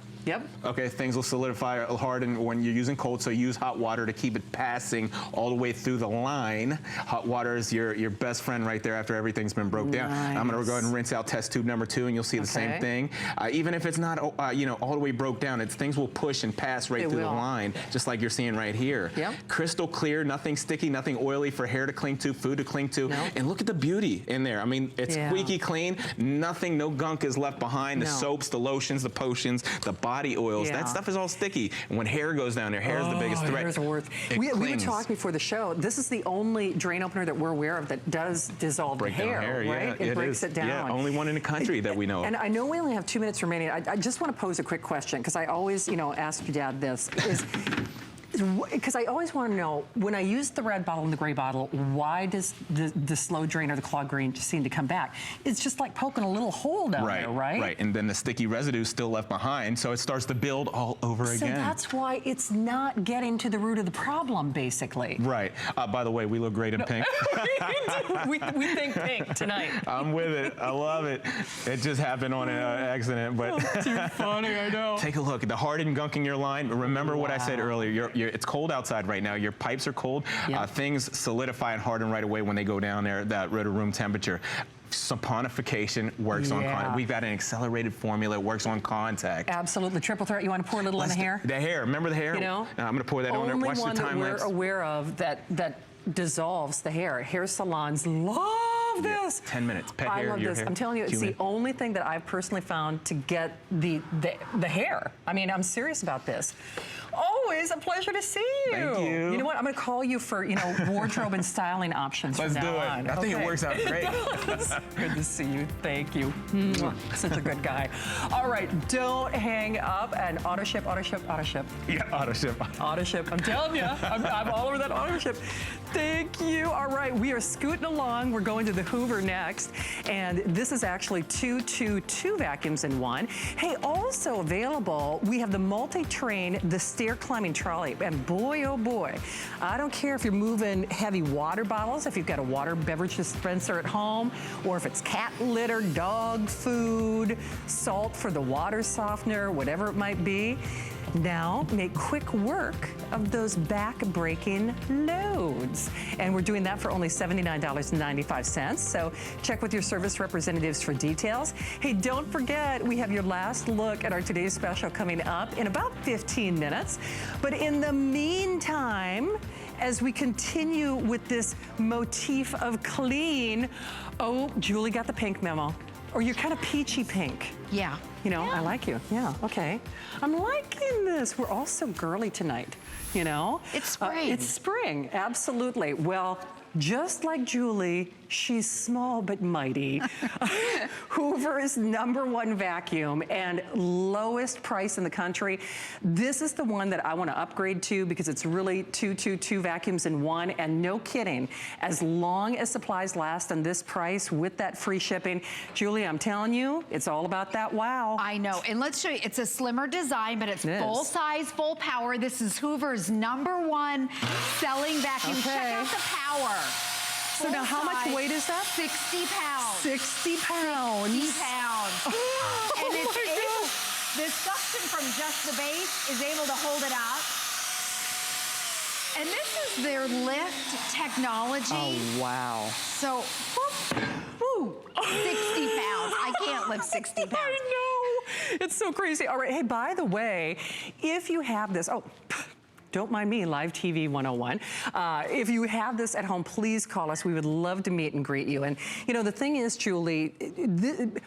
Okay, things will solidify harden when you're using cold, so use hot water to keep it passing all the way through the line. Hot water is your best friend right there after everything's been broke down. I'm gonna go ahead and rinse out test tube number 2, and you'll see the same thing. Even if it's not, all the way broke down, things will push and pass right through the line, just like you're seeing right here. Crystal clear, nothing sticky, nothing oily for hair to cling to, food to cling to. And look at the beauty in there. It's squeaky clean, nothing, no gunk is left behind. The soaps, the lotions, the potions, the body body oils, that stuff is all sticky. And when hair goes down there, hair is the biggest threat. Hair's worth. We were talking before the show. This is the only drain opener that we're aware of that does dissolve the hair, right? Yeah, it breaks it down. Yeah, only one in the country that we know of. And I know we only have 2 minutes remaining. I just want to pose a quick question, because I always, ask your dad this. Because I always want to know, when I use the red bottle and the gray bottle, why does the slow drain or the clog drain seem to come back? It's just like poking a little hole down there, right? Right, and then the sticky residue is still left behind, so it starts to build all over again. So that's why it's not getting to the root of the problem, basically. Right. By the way, we look great in pink. we think pink tonight. I'm with it. I love it. It just happened on an accident, but too funny, I know. Take a look at the hardened gunking your line. Remember what I said earlier. It's cold outside right now. Your pipes are cold. Things solidify and harden right away when they go down there, that room temperature. Saponification works on contact. We've got an accelerated formula that works on contact. Absolutely. Triple threat. You want to pour a little in the hair? The hair. Remember the hair? Now, I'm going to pour that on there. Watch the time lapse. We're aware of that dissolves the hair. Hair salons love this. 10 minutes. Pet hair, I love this. hair. I'm telling you, it's the only thing that I've personally found to get the hair. I mean, I'm serious about this. Always a pleasure to see you. Thank you. You know what? I'm going to call you for, wardrobe and styling options. Let's from do now it. on. I think it works out great. Good to see you. Thank you. Such a good guy. All right, don't hang up and auto ship. Yeah, auto ship. Auto ship. I'm telling you, I'm all over that auto ship. Thank you. All right, we are scooting along. We're going to the Hoover next, and this is actually two vacuums in one. Hey, also available, we have the multi-train, the stair climbing trolley, and boy, oh boy, I don't care if you're moving heavy water bottles, if you've got a water beverage dispenser at home, or if it's cat litter, dog food, salt for the water softener, whatever it might be. Now make quick work of those back-breaking loads. And we're doing that for only $79.95. So check with your service representatives for details. Hey, don't forget, we have your last look at our today's special coming up in about 15 minutes. But in the meantime, as we continue with this motif of clean, oh, Julie got the pink memo. Or you're kind of peachy pink. Yeah. I like you. Yeah, okay. I'm liking this. We're all so girly tonight, It's spring. It's spring, absolutely. Well, just like Julie, she's small but mighty. Hoover's #1 vacuum and lowest price in the country. This is the one that I want to upgrade to because it's really two vacuums in one. And no kidding, as long as supplies last on this price with that free shipping, Julie, I'm telling you, it's all about that wow. I know. And let's show you, it's a slimmer design, but it's full size, full power. This is Hoover's #1 selling vacuum. Okay. Check out the power. So now how much weight is that? 60 pounds. 60 pounds. 60 pounds. And it's able, the suction from just the base is able to hold it up. And this is their lift technology. Oh, wow. So, whoop, 60 pounds. I can't lift 60 pounds. I know. It's so crazy. All right. Hey, by the way, if you have this, don't mind me, Live TV 101. If you have this at home, please call us. We would love to meet and greet you. And, the thing is, Julie,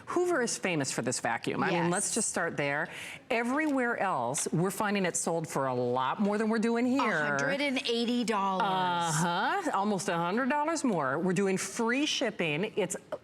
Hoover is famous for this vacuum. I mean, let's just start there. Everywhere else, we're finding it sold for a lot more than we're doing here. $180. Almost $100 more. We're doing free shipping.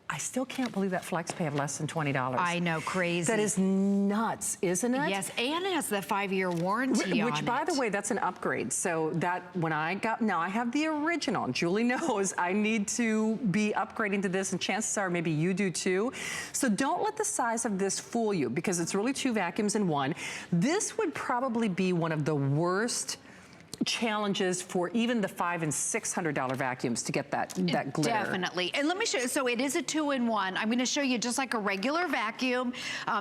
I still can't believe that FlexPay of less than $20. I know, crazy. That is nuts, isn't it? Yes, and it has the 5-year warranty on it. Which, by the way, that's an upgrade. So that when now I have the original. Julie knows I need to be upgrading to this, and chances are maybe you do too. So don't let the size of this fool you, because it's really 2 vacuums in one. This would probably be one of the worst challenges for even the $500 and $600 vacuums to get that glitter. Definitely. And let me show you. So it is a 2-in-1. I'm going to show you just like a regular vacuum,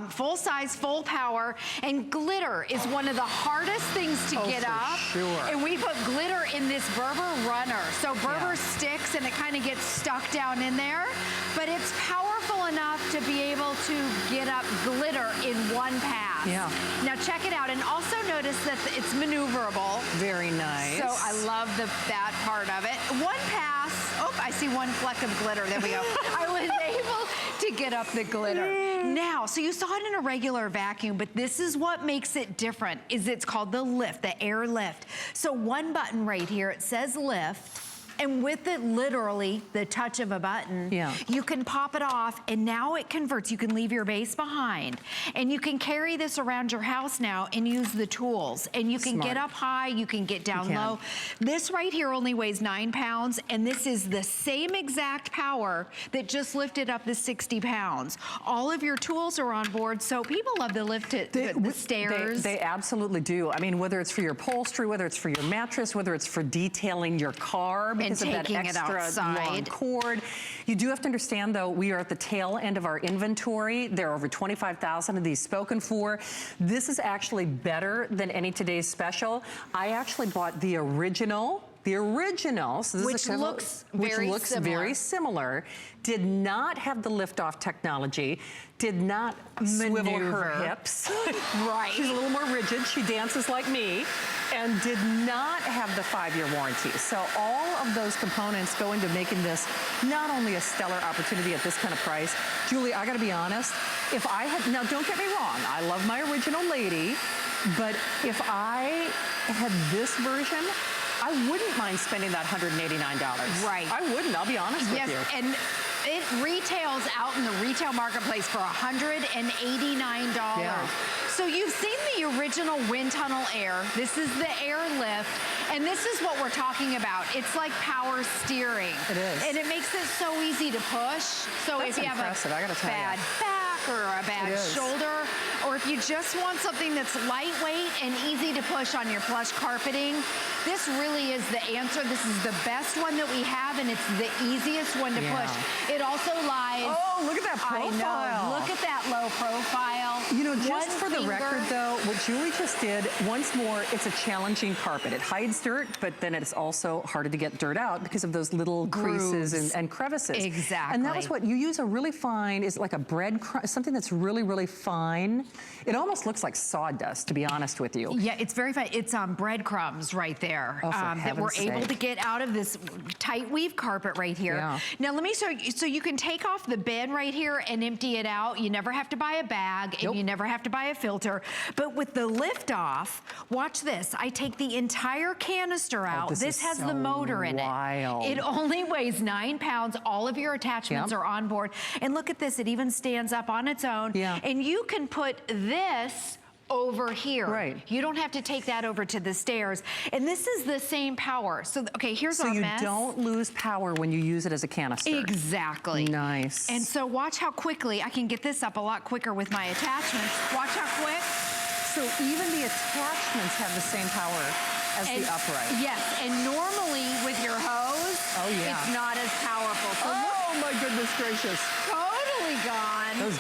full size, full power. And glitter is one of the hardest things to get up. Sure. And we put glitter in this Berber runner. So Berber sticks and it kind of gets stuck down in there. But it's powerful enough to be able to get up glitter in one pass. Yeah. Now check it out. And also notice that it's maneuverable. Very nice. So I love that part of it. One pass. Oh, I see one fleck of glitter. There we go. I was able to get up the glitter. Now, so you saw it in a regular vacuum, but this is what makes it different, is it's called the lift, the air lift. So one button right here, it says lift. And with it, literally, the touch of a button, you can pop it off, and now it converts. You can leave your base behind. And you can carry this around your house now and use the tools. And you can get up high, you can get down low. This right here only weighs 9 pounds, and this is the same exact power that just lifted up the 60 pounds. All of your tools are on board, so people love to lift it, the stairs. They absolutely do. I mean, whether it's for your upholstery, whether it's for your mattress, whether it's for detailing your car, because of that extra long cord. You do have to understand, though, we are at the tail end of our inventory. There are over 25,000 of these spoken for. This is actually better than any today's special. I actually bought the original. So this which looks very similar, did not have the liftoff technology, did not swivel her hips. Right. She's a little more rigid. She dances like me, and did not have the 5-year warranty. So all of those components go into making this not only a stellar opportunity at this kind of price. Julie, I gotta be honest, if I had, now don't get me wrong, I love my original lady, but if I had this version, I wouldn't mind spending that $189. Right. I wouldn't, I'll be honest with you. And it retails out in the retail marketplace for $189. Yeah. So you've seen the original wind tunnel air. This is the air lift. And this is what we're talking about. It's like power steering. It is. And it makes it so easy to push. So That's if you have a bad back or a bad shoulder, or if you just want something that's lightweight and easy to push on your plush carpeting, this really is the answer. This is the best one that we have, and it's the easiest one to push. It also lies... Oh, look at that profile. I know. Look at that low profile. You know, just for the record, though, what Julie just did, once more, it's a challenging carpet. It hides dirt, but then it's also harder to get dirt out because of those little creases and crevices. Exactly. And that was what you use a really fine, is like a bread, something that's really, really fine. It almost looks like sawdust, to be honest with you. Yeah, it's very fine. It's breadcrumbs right there that we're able to get out of this tight weave carpet right here. Yeah. Now, let me show you. So you can take off the bed right here and empty it out. You never have to buy a bag, and you never have to buy a filter. But with the lift off, watch this. I take the entire canister out. This has the motor in it. It only weighs 9 pounds. All of your attachments are on board. And look at this. It even stands up on its own. And you can put this over here. Right. You don't have to take that over to the stairs. And this is the same power. So, okay, here's our mess. So you don't lose power when you use it as a canister. Exactly. Nice. And so watch how quickly, I can get this up a lot quicker with my attachments. Watch how quick. So even the attachments have the same power as the upright. Yes, and normally with your hose, it's not as powerful. So oh my goodness gracious. Totally gone.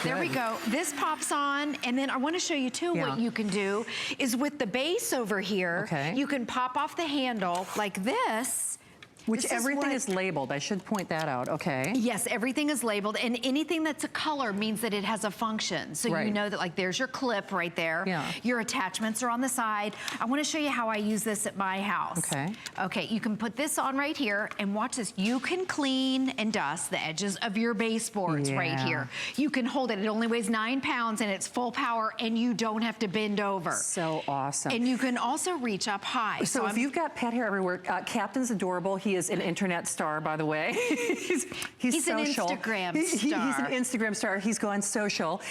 There we go. This pops on, and then I want to show you too what you can do is with the base over here, you can pop off the handle like this. Which everything is labeled. I should point that out, okay? Yes, everything is labeled, and anything that's a color means that it has a function. So you know that, like, there's your clip right there. Yeah. Your attachments are on the side. I want to show you how I use this at my house. Okay. Okay, you can put this on right here, and watch this. You can clean and dust the edges of your baseboards right here. You can hold it. It only weighs 9 pounds, and it's full power, and you don't have to bend over. So awesome. And you can also reach up high. So if you've got pet hair everywhere, Captain's adorable. He is an internet star, by the way. he's social. An Instagram star. He's an Instagram star. He's gone social.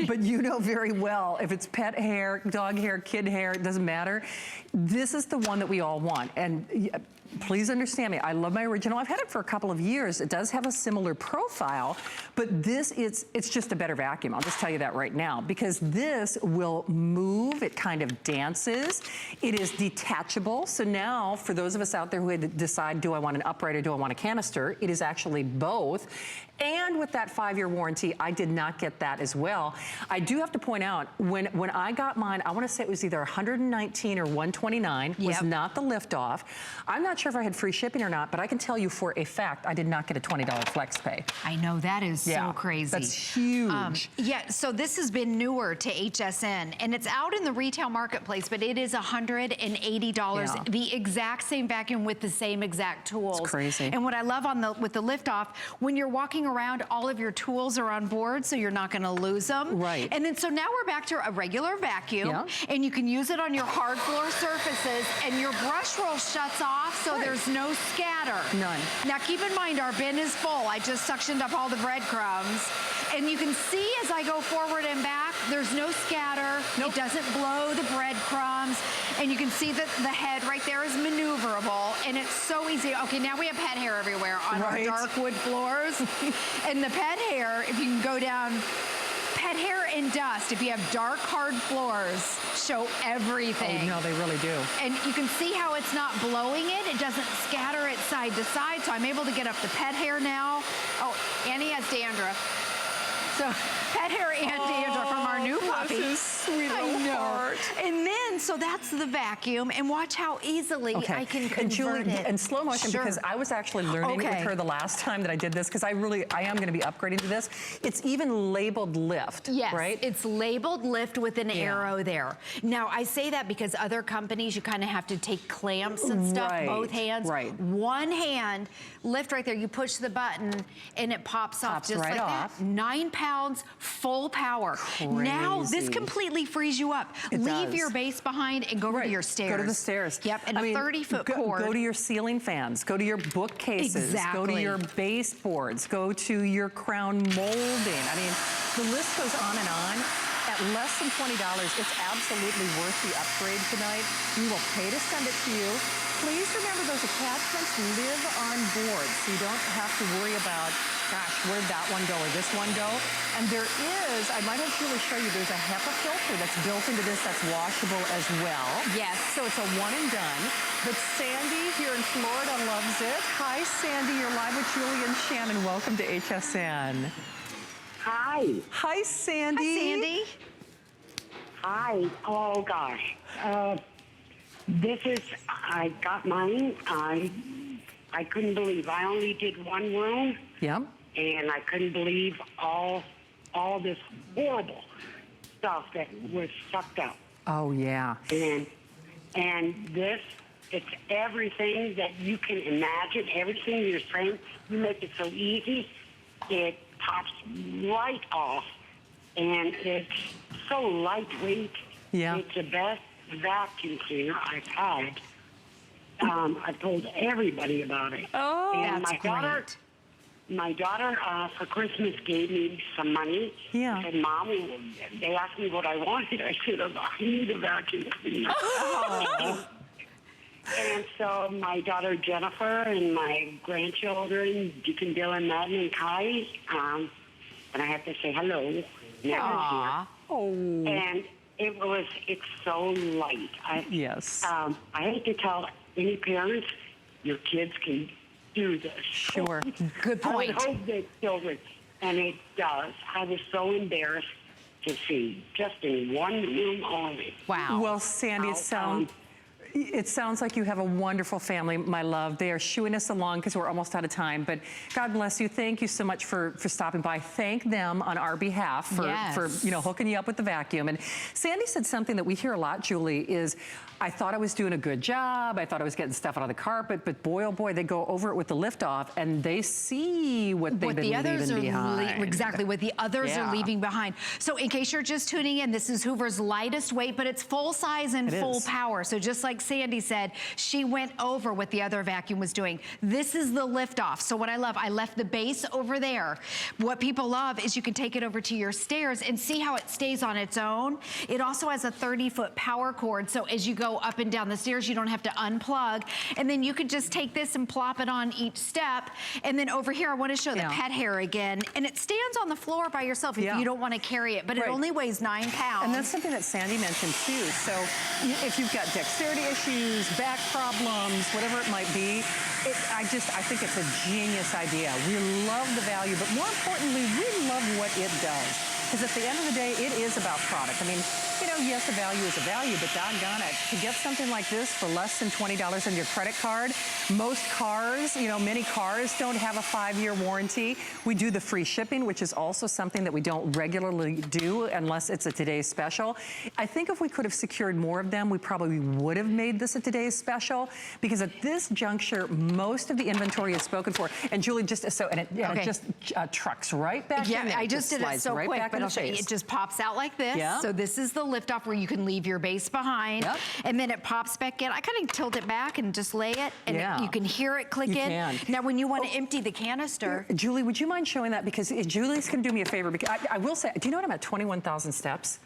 But you know very well, if it's pet hair, dog hair, kid hair, it doesn't matter. This is the one that we all want. And please understand me, I love my original. I've had it for a couple of years. It does have a similar profile, but this, it's just a better vacuum. I'll just tell you that right now, because this will move. It kind of dances. It is detachable. So now, for those of us out there who had to decide, do I want an upright or do I want a canister? It is actually both. And with that 5-year warranty, I did not get that as well. I do have to point out, when I got mine, I want to say it was either 119 or 129, was not the liftoff. I'm not sure if I had free shipping or not, but I can tell you for a fact, I did not get a $20 flex pay. I know, that is so crazy. That's huge. So this has been newer to HSN, and it's out in the retail marketplace, but it is $180. The exact same vacuum with the same exact tools. It's crazy. And what I love with the liftoff, when you're walking around, all of your tools are on board, so you're not gonna lose them. Right. And then, so now we're back to a regular vacuum, and you can use it on your hard floor surfaces, and your brush roll shuts off, so there's no scatter. None. Now keep in mind, our bin is full. I just suctioned up all the breadcrumbs. And you can see as I go forward and back, there's no scatter. It doesn't blow the breadcrumbs. And you can see that the head right there is maneuverable, and it's so easy. Okay, now we have pet hair everywhere on our dark wood floors. And the pet hair, if you can go down, pet hair and dust, if you have dark, hard floors, show everything. Oh, no, they really do. And you can see how it's not blowing it. It doesn't scatter it side to side, so I'm able to get up the pet hair now. Oh, Annie has dandruff. So pet hair and dandruff from our new puppy. His sweet little heart. And then, so that's the vacuum, and watch how easily I can convert and Julie, it. in slow motion, because I was actually learning with her the last time that I did this, because I am going to be upgrading to this. It's even labeled lift, right? It's labeled lift with an arrow there. Now, I say that because other companies, you kind of have to take clamps and stuff, both hands. One hand, lift right there, you push the button, and it pops off just like that. 9 pounds, full power. Now, this completely frees you up. Leave your base behind and go over to your stairs. Go to the stairs. Yep, and a 30-foot cord. Go to your ceiling fans. Go to your bookcases. Go to your baseboards. Go to your crown molding. I mean, the list goes on and on. At less than $20, it's absolutely worth the upgrade tonight. We will pay to send it to you. Please remember those attachments live on board, so you don't have to worry about, gosh, where'd that one go or this one go? And there is, I might have Julie show you, there's a HEPA filter that's built into this that's washable as well. Yes. So it's a one and done. But Sandy here in Florida loves it. Hi, Sandy, you're live with Julie and Shannon. Welcome to HSN. Hi. Hi, Sandy. Hi, Sandy. Hi. Oh, gosh. I got mine. I couldn't believe. I only did one room. Yeah. And I couldn't believe all this horrible stuff that was sucked up. Oh, yeah. And this, it's everything that you can imagine, everything you're saying. You make it so easy. It pops right off, and it's so lightweight. Yeah. It's the best vacuum cleaner I've had. I told everybody about it. Oh, and that's great. My daughter, for Christmas, gave me some money. Yeah. Said, Mom, they asked me what I wanted. I said, I need a vacuum cleaner. Oh. And so my daughter Jennifer and my grandchildren, Deacon Bill and Madden and Kai, and I have to say hello. Never here. Oh. And it's so light. Yes. I hate to tell any parents, your kids can do this. Sure. Good point. I would hope that children, and it does. I was so embarrassed to see just in one room only. Wow. Well, Sandy, it sounds like you have a wonderful family, my love. They are shooing us along because we're almost out of time. But God bless you. Thank you so much for stopping by. Thank them on our behalf for hooking you up with the vacuum. And Sandy said something that we hear a lot, Julie, is I thought I was doing a good job. I thought I was getting stuff out of the carpet. But boy, oh boy, they go over it with the lift off and they see what they've been leaving behind. Exactly, what the others are leaving behind. So in case you're just tuning in, this is Hoover's lightest weight, but it's full size and full power. So just like Sandy said, she went over what the other vacuum was doing. This is the lift off. So what I love, I left the base over there. What people love is you can take it over to your stairs and see how it stays on its own. It also has a 30-foot power cord. So as you go up and down the stairs, you don't have to unplug. And then you could just take this and plop it on each step. And then over here, I want to show the pet hair again. And it stands on the floor by yourself if you don't want to carry it, but it only weighs 9 pounds. And that's something that Sandy mentioned too. So if you've got dexterity issues, back problems, whatever it might be, I think it's a genius idea. We love the value, but more importantly, we love what it does. Because at the end of the day, it is about product. I mean, know, yes, a value is a value, but doggone it, to get something like this for less than $20 on your credit card, most cars, you know, many cars don't have a 5-year warranty. We do the free shipping, which is also something that we don't regularly do unless it's a today's special. I think if we could have secured more of them, we probably would have made this a today's special, because at this juncture, most of the inventory is spoken for. And Julie, just so, and it, Okay. it just trucks right back in there. Yeah, I just did it so right quick, back but in I'll the show you. face. It just pops out like this. Yeah. So this is the lift off where you can leave your base behind. Yep. And then it pops back in. I kind of tilt it back and just lay it, and Yeah. you can hear it click You in. can. Now, when you want to empty the canister. Julie, would you mind showing that? Because Julie's going to do me a favor. Because I will say, do you know what? I'm at 21,000 steps.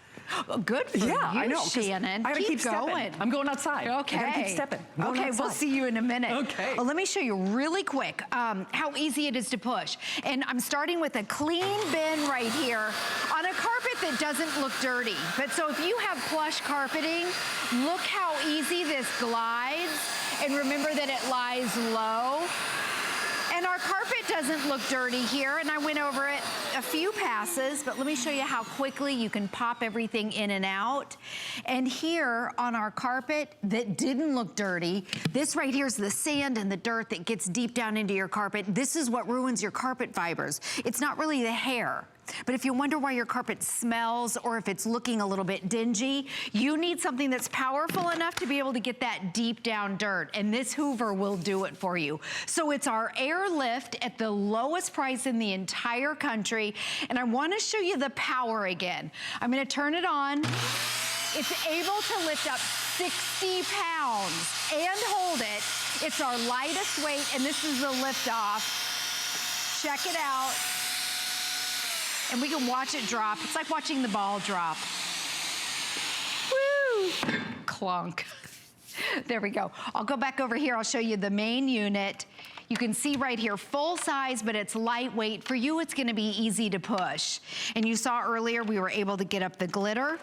Oh, good for you, I know, Shannon. I gotta keep going. stepping. I'm going outside. Okay. I gotta keep stepping. Okay, we'll see you in a minute. Okay. Well, let me show you really quick how easy it is to push. And I'm starting with a clean bin right here on a carpet that doesn't look dirty. But so if you have plush carpeting, look how easy this glides. And remember that it lies low. And our carpet doesn't look dirty here, and I went over it a few passes, but let me show you how quickly you can pop everything in and out. And here on our carpet that didn't look dirty, this right here is the sand and the dirt that gets deep down into your carpet. This is what ruins your carpet fibers. It's not really the hair. But if you wonder why your carpet smells or if it's looking a little bit dingy, you need something that's powerful enough to be able to get that deep down dirt. And this Hoover will do it for you. So it's our air lift at the lowest price in the entire country. And I want to show you the power again. I'm going to turn it on. It's able to lift up 60 pounds and hold it. It's our lightest weight, and this is the lift off. Check it out. And we can watch it drop. It's like watching the ball drop. Woo! Clunk. There we go. I'll go back over here. I'll show you the main unit. You can see right here, full size, but it's lightweight. For you, it's gonna be easy to push. And you saw earlier, we were able to get up the glitter.